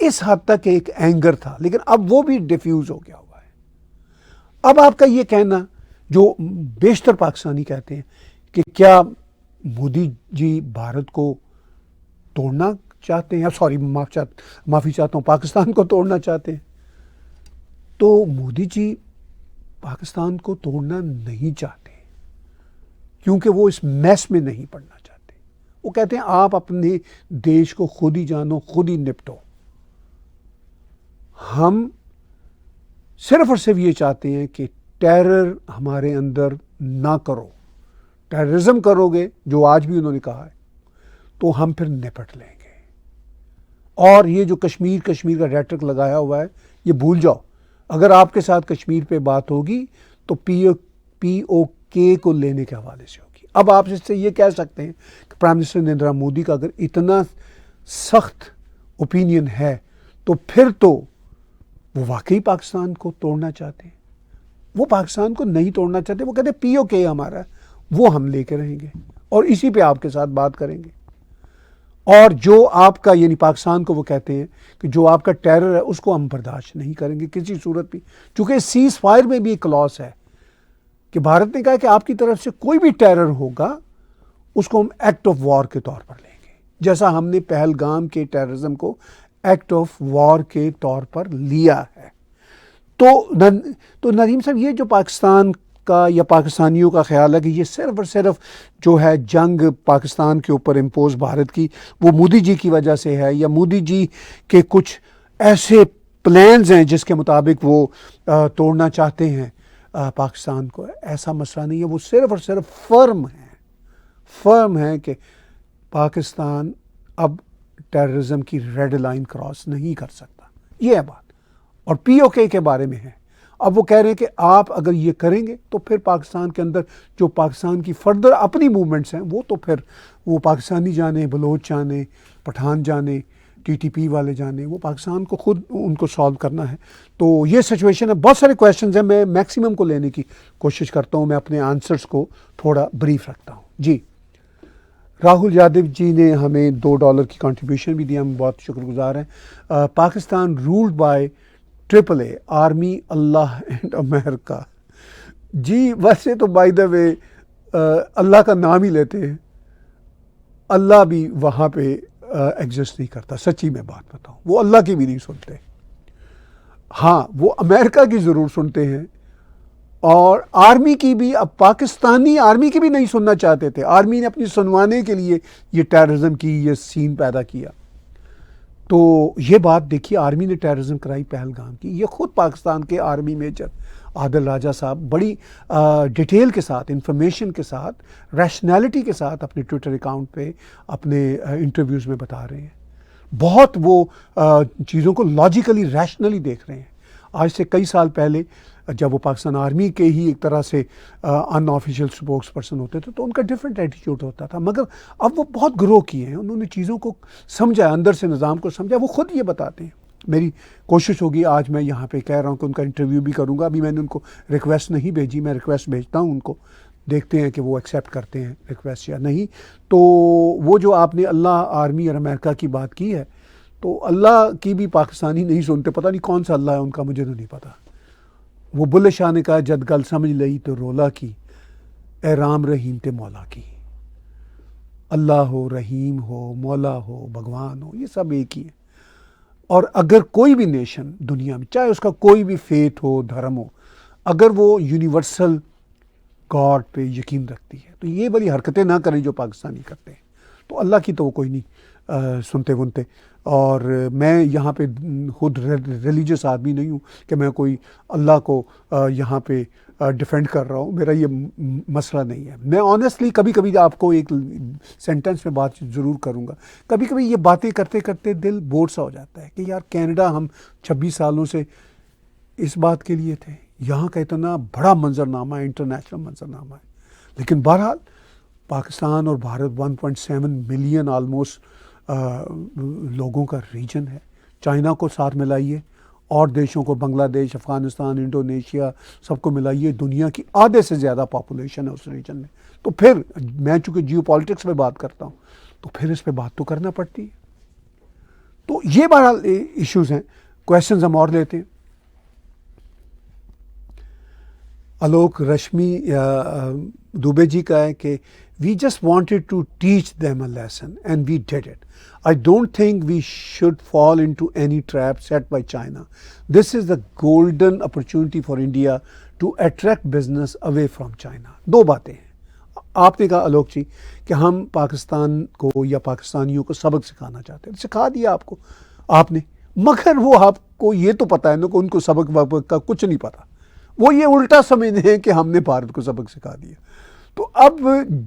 [SPEAKER 1] इस हद तक एक एंगर था, लेकिन अब वो भी डिफ्यूज हो गया हुआ है। अब आपका ये कहना, जो बेशतर पाकिस्तानी कहते हैं कि क्या मोदी जी भारत को तोड़ना चाहते हैं, सॉरी माफ़ी चाहता हूँ, पाकिस्तान को तोड़ना चाहते हैं, तो मोदी जी पाकिस्तान को तोड़ना नहीं चाहते, क्योंकि वो इस मैस में नहीं पड़ना चाहते। वो कहते हैं आप अपने देश को खुद ही जानो, खुद ही निपटो। हम सिर्फ और सिर्फ ये चाहते हैं कि टेरर हमारे अंदर ना करो। टेररिज्म करोगे, जो आज भी उन्होंने कहा है, तो हम फिर निपट लेंगे। और ये जो कश्मीर का रेटरिक लगाया हुआ है, ये भूल जाओ। अगर आपके साथ कश्मीर पे बात होगी तो POK को लेने के हवाले से होगी। अब आप इससे ये कह सकते हैं कि प्राइम मिनिस्टर नरेंद्र मोदी का अगर इतना सख्त ओपिनियन है तो फिर तो वो वाकई पाकिस्तान को तोड़ना चाहते हैं। वो पाकिस्तान को नहीं तोड़ना चाहते, वो कहते POK हमारा है, वो हम लेके रहेंगे और इसी पे आपके साथ बात करेंगे। और जो आपका, यानी पाकिस्तान को वो कहते हैं कि जो आपका टेरर है उसको हम बर्दाश्त नहीं करेंगे किसी सूरत भी। चूंकि सीज फायर में भी एक क्लॉज है कि भारत ने कहा कि आपकी तरफ से कोई भी टेरर होगा उसको हम एक्ट ऑफ वॉर के तौर पर लेंगे, जैसा हमने पहलगाम के टेररिज्म को एक्ट ऑफ वॉर के तौर पर लिया है। तो नदीम साहब, ये जो पाकिस्तान का या पाकिस्तानियों का ख्याल है कि ये सिर्फ और सिर्फ जो है जंग पाकिस्तान के ऊपर इम्पोज भारत की, वो मोदी जी की वजह से है, या मोदी जी के कुछ ऐसे प्लान्स हैं जिसके मुताबिक वो तोड़ना चाहते हैं पाकिस्तान को, ऐसा मसला नहीं है। वो सिर्फ और सिर्फ फर्म है कि पाकिस्तान अब टेररिज्म की रेड लाइन क्रॉस नहीं कर सकता, ये है बात। और POK के बारे में है, अब वो कह रहे हैं कि आप अगर ये करेंगे तो फिर पाकिस्तान के अंदर जो पाकिस्तान की फर्दर अपनी मूवमेंट्स हैं वो तो फिर वो पाकिस्तानी जाने, बलोच जाने, पठान जाने, TTP वाले जाने, वो पाकिस्तान को खुद उनको सॉल्व करना है। तो ये सिचुएशन है। बहुत सारे क्वेश्चंस हैं, मैं मैक्सिमम को लेने की कोशिश करता हूँ, मैं अपने आंसर्स को थोड़ा ब्रीफ रखता हूँ। जी, राहुल यादव जी ने हमें $2 की कंट्रीब्यूशन भी दिया, हम बहुत शुक्रगुजार हैं। Pakistan ruled by AAA, army, Allah and America. जी, वैसे तो बाय द वे अल्लाह का नाम ही लेते हैं, अल्लाह भी वहाँ पे एग्जिस्ट नहीं करता। सच्ची मैं बात बताऊँ, वो अल्लाह की भी नहीं सुनते। हाँ, वो अमेरिका की ज़रूर सुनते हैं और आर्मी की भी, अब पाकिस्तानी आर्मी की भी नहीं सुनना चाहते थे। आर्मी ने अपनी सुनवाने के लिए ये टेररिज्म की ये सीन पैदा किया। तो ये बात देखिए, आर्मी ने टेररिज्म कराई पहलगाम की। ये खुद पाकिस्तान के आर्मी मेजर आदिल राजा साहब बड़ी डिटेल के साथ, इंफॉर्मेशन के साथ, रैशनैलिटी के साथ अपने ट्विटर अकाउंट पे अपने इंटरव्यूज़ में बता रहे हैं। बहुत वो चीज़ों को लॉजिकली, रैशनली देख रहे हैं। आज से कई साल पहले जब वो पाकिस्तान आर्मी के ही एक तरह से अनऑफिशियल स्पोक्स पर्सन होते थे तो उनका डिफरेंट एटीट्यूड होता था, मगर अब वो बहुत ग्रो किए हैं, उन्होंने चीज़ों को समझा, अंदर से निज़ाम को समझा। वो खुद ये बताते हैं। मेरी कोशिश होगी, आज मैं यहाँ पे कह रहा हूँ कि उनका इंटरव्यू भी करूँगा। अभी मैंने उनको रिक्वेस्ट नहीं भेजी, मैं रिक्वेस्ट भेजता हूँ उनको, देखते हैं कि वो एक्सेप्ट करते हैं रिक्वेस्ट या नहीं। तो वो जो आपने अल्लाह, आर्मी और अमेरिका की बात की है, तो अल्लाह की भी पाकिस्तानी नहीं सुनते। पता नहीं कौन सा अल्लाह है उनका, मुझे तो नहीं पता। वो बुल्ले शाह ने कहा, जद गल समझ लई तो रोला की, ए राम रहीम ते मौला की। अल्लाह हो, रहीम हो, मौला हो, भगवान हो, ये सब एक ही है। और अगर कोई भी नेशन दुनिया में, चाहे उसका कोई भी फेथ हो, धर्म हो, अगर वो यूनिवर्सल गॉड पे यकीन रखती है तो ये बड़ी हरकतें ना करें जो पाकिस्तानी करते हैं। तो अल्लाह की तो वो कोई नहीं सुनते वनते। और मैं यहाँ पे खुद रिलीजियस आदमी नहीं हूँ कि मैं कोई अल्लाह को यहाँ पे डिफेंड कर रहा हूँ, मेरा ये मसला नहीं है। मैं ऑनेस्टली कभी कभी आपको एक सेंटेंस में बात ज़रूर करूँगा, कभी कभी ये बातें करते करते दिल बोर सा हो जाता है कि यार कनाडा हम 26 सालों से इस बात के लिए थे, यहाँ का इतना बड़ा मंजरनामा है, इंटरनेशनल मंजरनामा है। लेकिन बहरहाल पाकिस्तान और भारत 1.7 मिलियन ऑलमोस्ट लोगों का रीजन है। चाइना को साथ मिलाइए और देशों को, बांग्लादेश, अफ़गानिस्तान, इंडोनेशिया, सबको मिलाइए, दुनिया की आधे से ज़्यादा पॉपुलेशन है उस रीजन में। तो फिर मैं चूँकि जियो पॉलिटिक्स में बात करता हूँ तो फिर इस पर बात तो करना पड़ती है। तो ये बहरहाल इश्यूज़ हैं। क्वेश्चंस हम और लेते हैं। आलोक रश्मि दुबे जी का है कि we just wanted to teach them a lesson and we did it. I don't think we should fall into any trap set by China. This is the golden opportunity for India to attract business away from China. दो बातें हैं। आपने कहा आलोक जी कि हम पाकिस्तान को या पाकिस्तानियों को सबक सिखाना चाहते हैं, सिखा दिया आपको आपने, मगर वो आपको ये तो पता है ना कि उनको सबक वबक का कुछ नहीं पता। वो ये उल्टा समझते हैं कि हमने भारत को सबक सिखा दिया। तो अब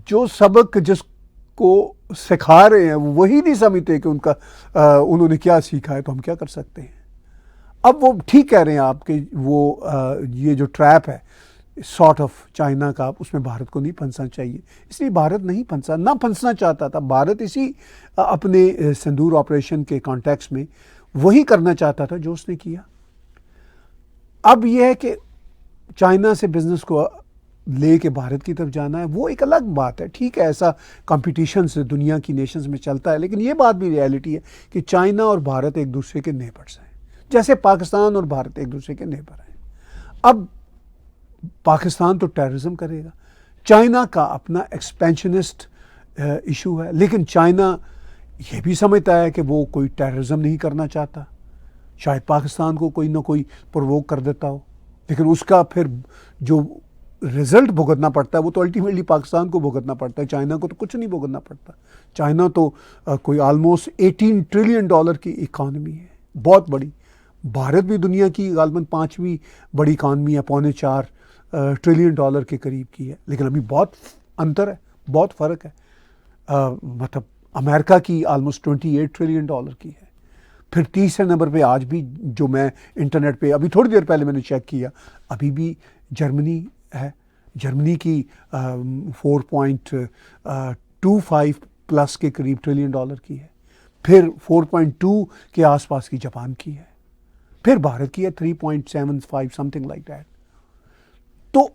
[SPEAKER 1] जो सबक जिसको सिखा रहे हैं वही नहीं समझते कि उनका उन्होंने क्या सीखा है, तो हम क्या कर सकते हैं। अब वो ठीक कह रहे हैं आप कि वो ये जो ट्रैप है सॉर्ट ऑफ चाइना का, उसमें भारत को नहीं फंसना चाहिए। इसलिए भारत नहीं फंसा, ना फंसना चाहता था भारत। इसी अपने सिंदूर ऑपरेशन के कॉन्टेक्स्ट में वही करना चाहता था जो उसने किया। अब यह है कि चाइना से बिजनेस को ले के भारत की तरफ जाना है, वो एक अलग बात है। ठीक है, ऐसा कंपटीशन से दुनिया की नेशंस में चलता है, लेकिन ये बात भी रियलिटी है कि चाइना और भारत एक दूसरे के नेबर्स हैं, जैसे पाकिस्तान और भारत एक दूसरे के नेबर हैं। अब पाकिस्तान तो टेररिज्म करेगा, चाइना का अपना एक्सपेंशनिस्ट इशू है, लेकिन चाइना ये भी समझता है कि वो कोई टेररिज्म नहीं करना चाहता। शायद पाकिस्तान को कोई ना कोई प्रोवोक कर देता हो, लेकिन उसका फिर जो रिजल्ट भुगतना पड़ता है वो तो अल्टीमेटली पाकिस्तान को भुगतना पड़ता है, चाइना को तो कुछ नहीं भुगतना पड़ता। चाइना तो कोई ऑलमोस्ट $18 ट्रिलियन की इकॉनमी है, बहुत बड़ी। भारत भी दुनिया की गालबन 5वीं बड़ी इकॉनमी है, $4.25 ट्रिलियन के करीब की है, लेकिन अभी बहुत अंतर है, बहुत फ़र्क है। मतलब अमेरिका की ऑलमोस्ट $28 ट्रिलियन की है। फिर तीसरे नंबर पे आज भी, जो मैं इंटरनेट पे अभी थोड़ी देर पहले मैंने चेक किया, अभी भी जर्मनी है। जर्मनी की 4.25 प्लस के करीब $ट्रिलियन की है। फिर 4.2 के आसपास की जापान की है। फिर भारत की है 3.75 समथिंग लाइक दैट। तो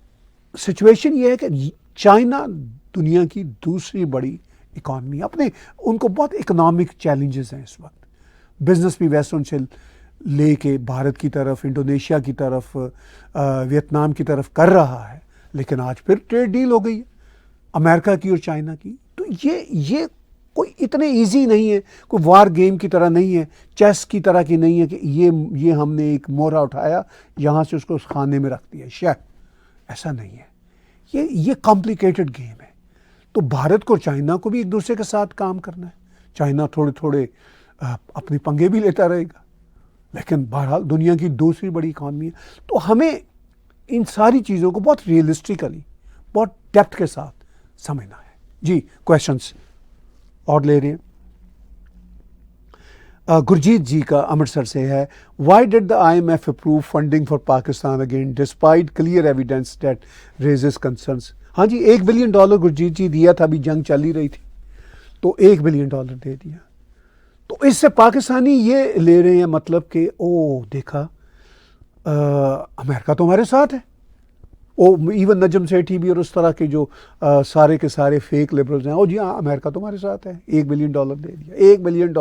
[SPEAKER 1] सिचुएशन ये है कि चाइना दुनिया की दूसरी बड़ी इकॉनमी, अपने उनको बहुत इकोनॉमिक चैलेंजेस हैं इस वक्त। बिजनेस भी वैसे उनसे ले के भारत की तरफ, इंडोनेशिया की तरफ, वियतनाम की तरफ कर रहा है, लेकिन आज फिर ट्रेड डील हो गई है अमेरिका की और चाइना की। तो ये कोई इतने इजी नहीं है, कोई वार गेम की तरह नहीं है, चेस की तरह की नहीं है कि ये हमने एक मोहरा उठाया, यहाँ से उसको उस खाने में रख दिया। शायद ऐसा नहीं है। ये कॉम्प्लिकेटेड गेम है। तो भारत को चाइना को भी एक दूसरे के साथ काम करना है। चाइना थोड़े थोड़े अपने पंगे भी लेता रहेगा, लेकिन बहरहाल दुनिया की दूसरी बड़ी इकॉनमी है। तो हमें इन सारी चीज़ों को बहुत रियलिस्टिकली, बहुत डेप्थ के साथ समझना है। जी, क्वेश्चंस और ले रहे हैं। गुरजीत जी का अमृतसर से है, why did the IMF approve funding for Pakistan again despite clear evidence that raises concerns. हाँ जी, $1 बिलियन गुरजीत जी दिया था, अभी जंग चल ही रही थी तो $1 बिलियन दे दिया। तो इससे पाकिस्तानी ये ले रहे हैं मतलब कि ओ देखा अमेरिका तो हमारे साथ है। ओ इवन नजम सेठी भी और उस तरह के जो सारे के सारे फेक लिबरल्स हैं, ओ जी हाँ अमेरिका तो हमारे साथ है, $1 बिलियन दे दिया। $1 बिलियन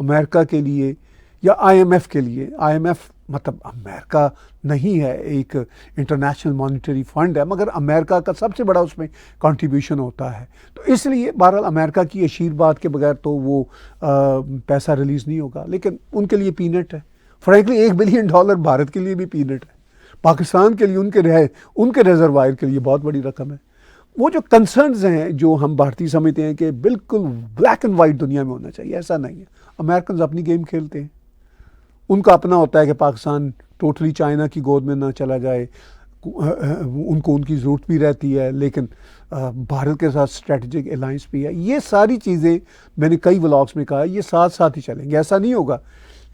[SPEAKER 1] अमेरिका के लिए या IMF के लिए। IMF मतलब अमेरिका नहीं है, एक इंटरनेशनल मॉनिटरी फंड है, मगर अमेरिका का सबसे बड़ा उसमें कंट्रीब्यूशन होता है। तो इसलिए बहरहाल अमेरिका की आशीर्वाद के बगैर तो वो पैसा रिलीज़ नहीं होगा, लेकिन उनके लिए पीनट है। फ्रैंकली $1 बिलियन भारत के लिए भी पीनट है, पाकिस्तान के लिए उनके रिजर्वायर के लिए बहुत बड़ी रकम है। वो जो कंसर्न्स हैं जो हम भारतीय समझते हैं कि बिल्कुल ब्लैक एंड वाइट दुनिया में होना चाहिए, ऐसा नहीं है। अमेरिकन अपनी गेम खेलते हैं, उनका अपना होता है कि पाकिस्तान टोटली चाइना की गोद में ना चला जाए, उनको उनकी ज़रूरत भी रहती है, लेकिन भारत के साथ स्ट्रेटजिक अलायंस भी है। ये सारी चीज़ें मैंने कई व्लॉग्स में कहा, ये साथ साथ ही चलेंगे। ऐसा नहीं होगा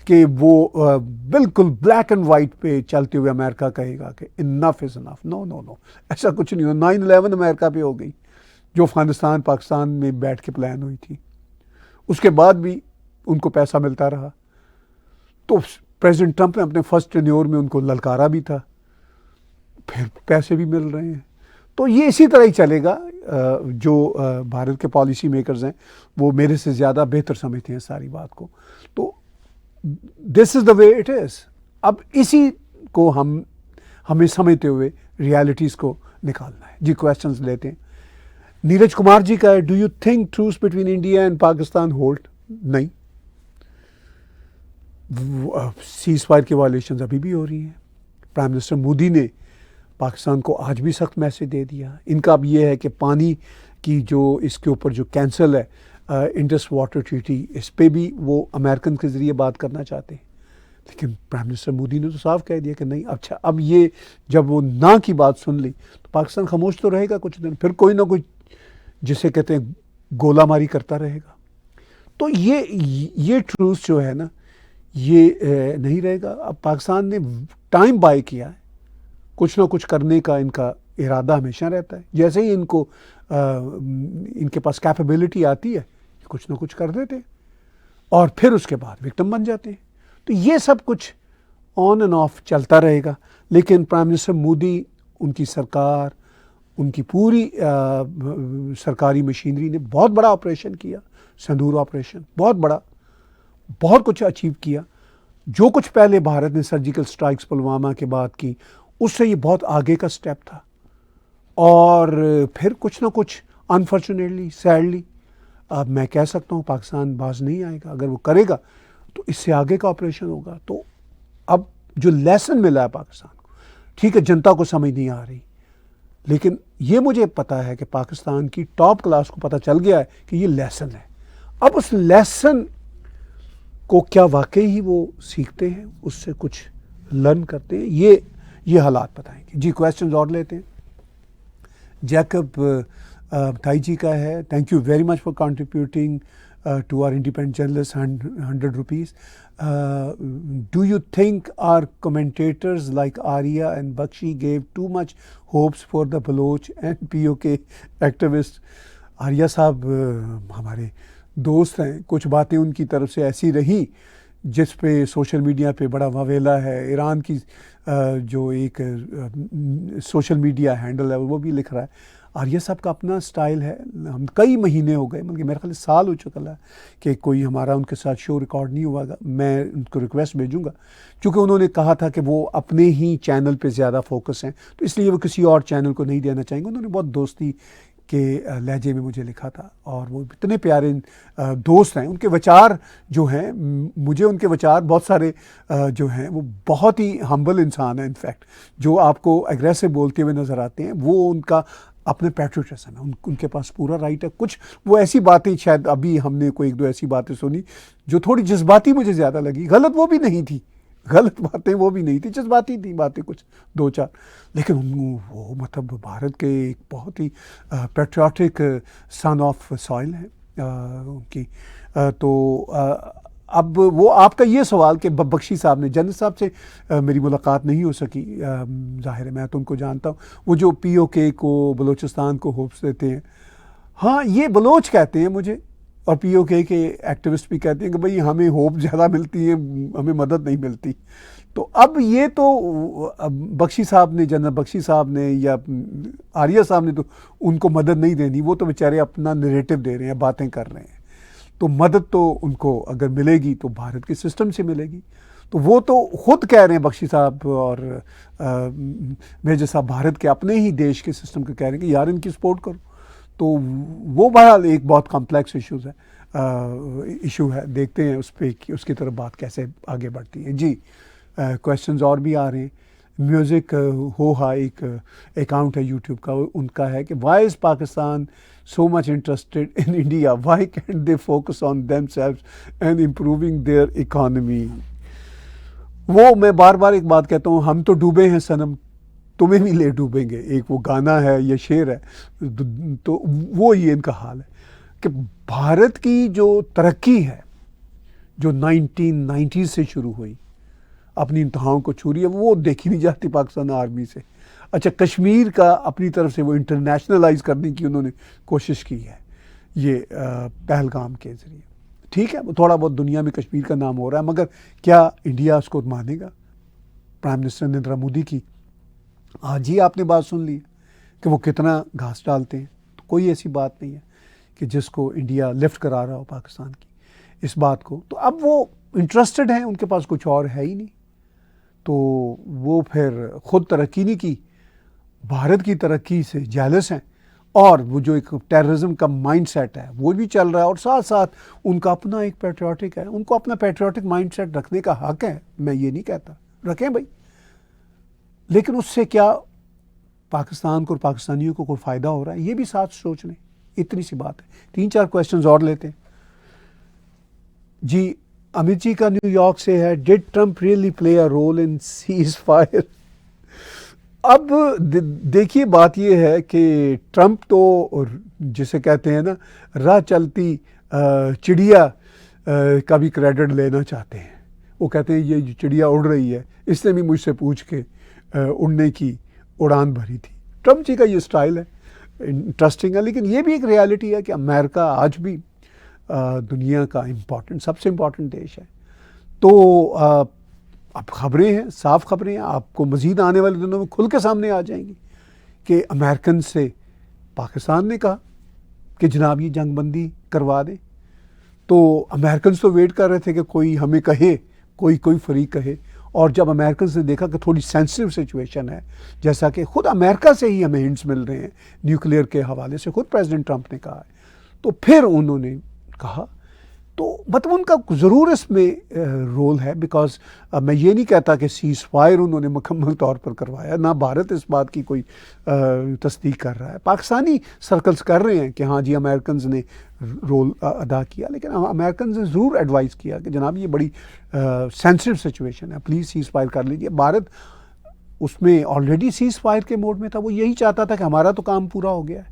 [SPEAKER 1] कि वो बिल्कुल ब्लैक एंड वाइट पे चलते हुए अमेरिका कहेगा कि enough is enough. No no no, ऐसा कुछ नहीं हो। 9/11 अमेरिका पे हो गई, जो अफगानिस्तान पाकिस्तान में बैठ के प्लान हुई थी, उसके बाद भी उनको पैसा मिलता रहा। तो प्रेसिडेंट ट्रंप ने अपने फर्स्ट टेन्योर में उनको ललकारा भी था, फिर पैसे भी मिल रहे हैं। तो ये इसी तरह ही चलेगा। जो भारत के पॉलिसी मेकर्स हैं वो मेरे से ज़्यादा बेहतर समझते हैं सारी बात को। तो this is the way it is. अब इसी को हमें समझते हुए रियलिटीज़ को निकालना है। जी, क्वेश्चंस लेते हैं। नीरज कुमार जी का है, do you think truce between India and Pakistan hold? नहीं, सीज फायर की वायलेशन अभी भी हो रही हैं। प्राइम मिनिस्टर मोदी ने पाकिस्तान को आज भी सख्त मैसेज दे दिया। इनका अब ये है कि पानी की जो इसके ऊपर जो कैंसल है इंडस वाटर ट्रीटी, इस पे भी वो अमेरिकन के ज़रिए बात करना चाहते हैं, लेकिन प्राइम मिनिस्टर मोदी ने तो साफ कह दिया कि नहीं। अच्छा, अब ये जब वो ना की बात सुन ली तो पाकिस्तान खामोश तो रहेगा कुछ दिन, फिर कोई ना कोई जिसे कहते हैं गोलामारी करता रहेगा। तो ये ट्रूस जो है ना, ये नहीं रहेगा। अब पाकिस्तान ने टाइम बाय किया है, कुछ ना कुछ करने का इनका इरादा हमेशा रहता है। जैसे ही इनके पास कैपेबिलिटी आती है, कुछ ना कुछ कर देते हैं और फिर उसके बाद विक्टिम बन जाते हैं। तो ये सब कुछ ऑन एंड ऑफ चलता रहेगा। लेकिन प्राइम मिनिस्टर मोदी, उनकी सरकार, उनकी पूरी सरकारी मशीनरी ने बहुत बड़ा ऑपरेशन किया, सिंदूर ऑपरेशन, बहुत बड़ा, बहुत कुछ अचीव किया। जो कुछ पहले भारत ने सर्जिकल स्ट्राइक्स पुलवामा के बाद की, उससे ये बहुत आगे का स्टेप था। और फिर कुछ ना कुछ अनफॉर्चुनेटली, सैडली, अब मैं कह सकता हूँ पाकिस्तान बाज नहीं आएगा। अगर वो करेगा तो इससे आगे का ऑपरेशन होगा। तो अब जो लेसन मिला है पाकिस्तान को, ठीक है जनता को समझ नहीं आ रही, लेकिन ये मुझे पता है कि पाकिस्तान की टॉप क्लास को पता चल गया है कि ये लेसन है। अब उस लेसन को क्या वाकई ही वो सीखते हैं, उससे कुछ लर्न करते हैं, ये हालात बताएंगे। जी, क्वेश्चन और लेते हैं। जैकब थाई जी का है, thank you very much for contributing to our independent journalist, 100 rupees. Do you think our commentators like Arya and Bakshi gave too much hopes for the Baloch and POK activist? Arya साहब हमारे दोस्त हैं, कुछ बातें उनकी तरफ से ऐसी रही जिस पे सोशल मीडिया पे बड़ा वावेला है। ईरान की जो एक सोशल मीडिया हैंडल है वो भी लिख रहा है। आर्या साहब का अपना स्टाइल है। हम कई महीने हो गए, मतलब मेरे ख्याल साल हो चुका है कि कोई हमारा उनके साथ शो रिकॉर्ड नहीं हुआ। मैं उनको रिक्वेस्ट भेजूंगा, क्योंकि उन्होंने कहा था कि वो अपने ही चैनल पे ज़्यादा फोकस हैं, तो इसलिए वो किसी और चैनल को नहीं देना चाहेंगे। उन्होंने बहुत दोस्ती के लहजे में मुझे लिखा था, और वो इतने प्यारे दोस्त हैं। उनके विचार जो हैं, मुझे उनके विचार बहुत सारे जो हैं वो बहुत ही हम्बल इंसान है। इनफैक्ट जो आपको एग्रेसिव बोलते हुए नज़र आते हैं वो उनका अपने पैट्रियटिज्म है, उनके पास पूरा राइट है। कुछ वो ऐसी बातें, शायद अभी हमने कोई एक दो ऐसी बातें सुनी जो थोड़ी जज्बाती मुझे ज़्यादा लगी, गलत वो भी नहीं थी, गलत बातें वो भी नहीं थी, जज्बाती थी बातें कुछ दो चार, लेकिन वो मतलब भारत के एक बहुत ही पैट्रियाटिक सन ऑफ सॉइल है उनकी। तो अब वो आपका ये सवाल कि बख्शी साहब ने, जनरल साहब से मेरी मुलाकात नहीं हो सकी, जाहिर है मैं तो उनको जानता हूँ, वो जो POK को, बलूचिस्तान को होप्स देते हैं, हाँ ये बलोच कहते हैं मुझे, और POK के एक्टिविस्ट भी कहते हैं कि भाई हमें होप ज़्यादा मिलती है, हमें मदद नहीं मिलती। तो अब ये तो बख्शी साहब ने, जनरल बख्शी साहब ने या आर्या साहब ने तो उनको मदद नहीं देनी, वो तो बेचारे अपना नैरेटिव दे रहे हैं, बातें कर रहे हैं। तो मदद तो उनको अगर मिलेगी तो भारत के सिस्टम से मिलेगी। तो वो तो खुद कह रहे हैं बख्शी साहब और मेजर साहब, भारत के अपने ही देश के सिस्टम को कह रहे हैं कि यार इनकी सपोर्ट करो। तो वो बहरहाल एक बहुत कॉम्प्लेक्स इशू है, देखते हैं उस पर कि उसकी तरफ बात कैसे आगे बढ़ती है। जी क्वेश्चंस और भी आ रहे हैं। म्यूज़िक होहा एक अकाउंट है यूट्यूब का, उनका है कि why is Pakistan so much interested in India? Why can't they focus on themselves and improving their economy? वो मैं बार बार एक बात कहता हूँ, हम तो डूबे हैं सनम, तुम्हें भी ले डूबेंगे, एक वो गाना है, ये शेर है। तो वो ये इनका हाल है कि भारत की जो तरक्की है, जो 1990 से शुरू हुई, अपनी इंतहाओं को छू रही है, वो देखी नहीं जाती पाकिस्तान आर्मी से। अच्छा, कश्मीर का अपनी तरफ से वो इंटरनेशनलाइज करने की उन्होंने कोशिश की है, ये पहलगाम के ज़रिए। ठीक है, वो थोड़ा बहुत दुनिया में कश्मीर का नाम हो रहा है, मगर क्या इंडिया उसको मानेगा? प्राइम मिनिस्टर नरेंद्र मोदी की आज ही आपने बात सुन ली कि वो कितना घास डालते हैं। तो कोई ऐसी बात नहीं है कि जिसको इंडिया लिफ्ट करा रहा हो पाकिस्तान की इस बात को। तो अब वो इंटरेस्टेड हैं, उनके पास कुछ और है ही नहीं, तो वो फिर खुद तरक्की नहीं की, भारत की तरक्की से जेलस हैं। और वो जो एक टेररिज्म का माइंडसेट है वो भी चल रहा है, और साथ साथ उनका अपना एक पैट्रियाटिक है, उनको अपना पैट्रियाटिक माइंडसेट रखने का हक है, मैं ये नहीं कहता, रखें भाई, लेकिन उससे क्या पाकिस्तान को और पाकिस्तानियों को कोई फ़ायदा हो रहा है, ये भी साथ सोच लें। इतनी सी बात है। 3-4 क्वेश्चंस और लेते हैं जी। अमित जी का न्यूयॉर्क से है, did Trump really play a role in ceasefire? अब देखिए बात यह है कि ट्रंप तो जिसे कहते हैं ना, राह चलती चिड़िया का भी क्रेडिट लेना चाहते हैं। वो कहते हैं ये चिड़िया उड़ रही है, इसने भी मुझसे पूछ के उड़ने की उड़ान भरी थी। ट्रंप जी का ये स्टाइल है, इंटरेस्टिंग है, लेकिन ये भी एक रियलिटी है कि अमेरिका आज भी दुनिया का सबसे इम्पॉर्टेंट देश है। तो अब खबरें हैं, साफ खबरें हैं, आपको मज़ीद आने वाले दिनों में खुल के सामने आ जाएंगी कि अमेरिकन से पाकिस्तान ने कहा कि जनाब ये जंगबंदी करवा दें। तो अमेरिकन तो वेट कर रहे थे कि कोई हमें कहे, कोई फरीक कहे, और जब अमेरिकन ने देखा कि थोड़ी सेंसिटिव सिचुएशन है, जैसा कि खुद अमेरिका से ही हमें हिंट्स मिल रहे हैं न्यूक्लियर के हवाले से, खुद प्रेसिडेंट ट्रंप ने कहा है, तो फिर उन्होंने कहा। तो मतलब उनका ज़रूर इसमें रोल है, बिकॉज मैं ये नहीं कहता कि सीज़ फायर उन्होंने मुकम्मल तौर पर करवाया, ना भारत इस बात की कोई तस्दीक कर रहा है। पाकिस्तानी सर्कल्स कर रहे हैं कि हाँ जी अमेरिकन ने रोल अदा किया, लेकिन अमेरिकन ने ज़रूर एडवाइस किया कि जनाब ये बड़ी सेंसिटिव सिचुएशन है, प्लीज़ सीज़ फायर कर लीजिए। भारत उसमें ऑलरेडी सीज़ फायर के मोड में था, वो यही चाहता था कि हमारा तो काम पूरा हो गया है,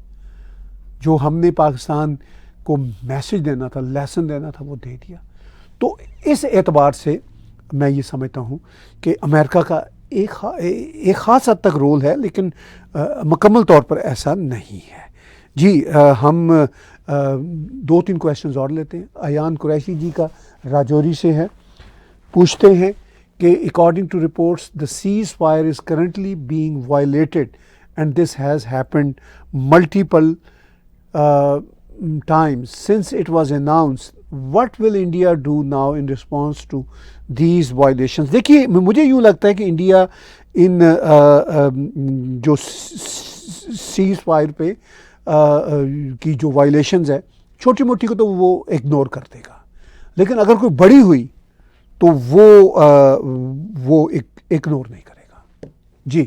[SPEAKER 1] जो हमने पाकिस्तान को मैसेज देना था, लेसन देना था, वो दे दिया। तो इस एतबार से मैं ये समझता हूँ कि अमेरिका का एक ख़ास हद तक रोल है, लेकिन मुकम्मल तौर पर ऐसा नहीं है जी। हम 2-3 क्वेश्चंस और लेते हैं। अयान कुरैशी जी का राजौरी से है, पूछते हैं कि according to reports the ceasefire is currently being violated and this has happened multiple times since it was announced. What will India do now in response to these violations? देखिए मुझे यूँ लगता है कि इंडिया इन जो cease fire पे की जो वायलेशंस है, छोटी मोटी को तो वो इग्नोर कर देगा, लेकिन अगर कोई बड़ी हुई तो वो इग्नोर नहीं करेगा। जी,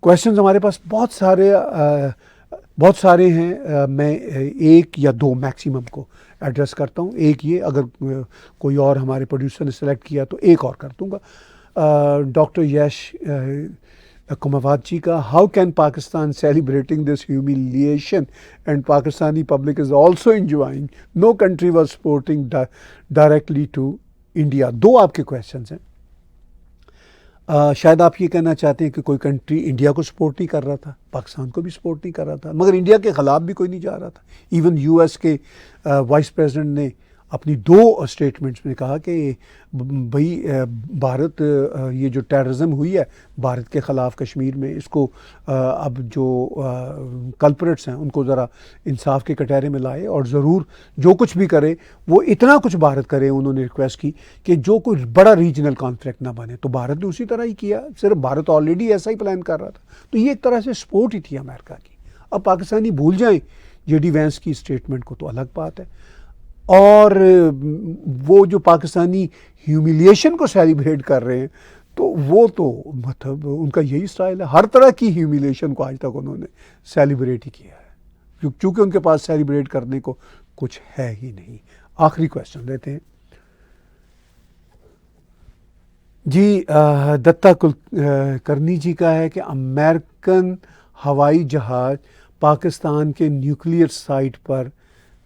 [SPEAKER 1] क्वेश्चंस हमारे पास बहुत सारे हैं। मैं एक या दो मैक्सिमम को एड्रेस करता हूँ। एक ये, अगर कोई और हमारे प्रोड्यूसर ने सेलेक्ट किया तो एक और कर दूंगा। डॉक्टर यश कुमावत जी का, how can Pakistan celebrating this humiliation and Pakistani public is also enjoying, no country was supporting directly to India. दो आपके क्वेश्चंस हैं। शायद आप ये कहना चाहते हैं कि कोई कंट्री इंडिया को सपोर्ट नहीं कर रहा था, पाकिस्तान को भी सपोर्ट नहीं कर रहा था, मगर इंडिया के ख़िलाफ़ भी कोई नहीं जा रहा था। इवन यूएस के वाइस प्रेसिडेंट ने अपनी दो स्टेटमेंट्स में कहा कि भाई भारत, ये जो टेररिज्म हुई है भारत के ख़िलाफ़ कश्मीर में, इसको अब जो कल्प्रिट्स हैं उनको ज़रा इंसाफ के कटहरे में लाए और ज़रूर जो कुछ भी करे वो इतना कुछ भारत करे। उन्होंने रिक्वेस्ट की कि जो कोई बड़ा रीजनल कॉन्फ्लिक्ट ना बने, तो भारत ने उसी तरह ही किया। सिर्फ भारत ऑलरेडी ऐसा ही प्लान कर रहा था, तो ये एक तरह से सपोर्ट ही थी अमेरिका की। अब पाकिस्तानी भूल जाएं जेडी वैंस की स्टेटमेंट को तो अलग बात है, और वो जो पाकिस्तानी ह्यूमिलिएशन को सेलिब्रेट कर रहे हैं तो वो तो मतलब उनका यही स्टाइल है। हर तरह की ह्यूमिलिएशन को आज तक उन्होंने सेलिब्रेट ही किया है, क्योंकि उनके पास सेलिब्रेट करने को कुछ है ही नहीं। आखिरी क्वेश्चन लेते हैं जी। दत्ता कुलकर्णी जी का है कि अमेरिकन हवाई जहाज पाकिस्तान के न्यूक्लियर साइट पर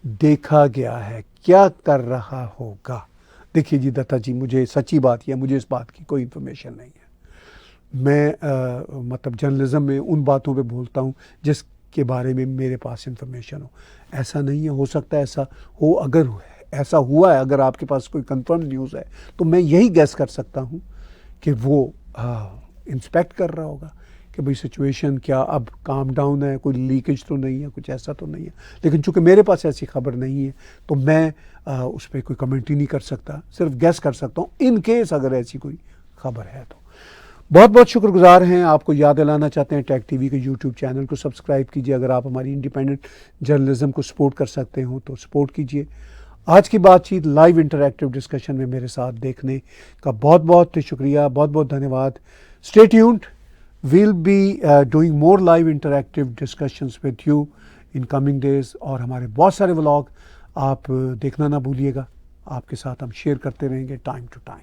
[SPEAKER 1] देखा गया है, क्या कर रहा होगा? देखिए जी दत्ता जी, मुझे सच्ची बात यह, मुझे इस बात की कोई इन्फॉर्मेशन नहीं है। मैं मतलब जर्नलिज्म में उन बातों पे बोलता हूँ जिसके बारे में मेरे पास इन्फॉर्मेशन हो। ऐसा नहीं है, हो सकता है ऐसा हो। अगर ऐसा हुआ है, अगर आपके पास कोई कंफर्म न्यूज़ है, तो मैं यही गैस कर सकता हूँ कि वो इंस्पेक्ट कर रहा होगा कि भाई सिचुएशन क्या अब काम डाउन है, कोई लीकेज तो नहीं है, कुछ ऐसा तो नहीं है। लेकिन चूंकि मेरे पास ऐसी खबर नहीं है तो मैं उस पर कोई कमेंट ही नहीं कर सकता, सिर्फ गैस कर सकता हूँ इन केस अगर ऐसी कोई खबर है तो। बहुत बहुत शुक्रगुजार हैं। आपको याद दिलाना चाहते हैं टैग टीवी के यूट्यूब चैनल को सब्सक्राइब कीजिए। अगर आप हमारी इंडिपेंडेंट जर्नलिज्म को सपोर्ट कर सकते हो तो सपोर्ट कीजिए। आज की बातचीत लाइव इंटरैक्टिव डिस्कशन में मेरे साथ देखने का बहुत बहुत शुक्रिया, बहुत बहुत धन्यवाद। Stay tuned, we'll be doing more live interactive discussions with you in coming days, और हमारे बहुत सारे व्लॉग आप देखना ना भूलिएगा। आपके साथ हम शेयर करते रहेंगे टाइम टू टाइम।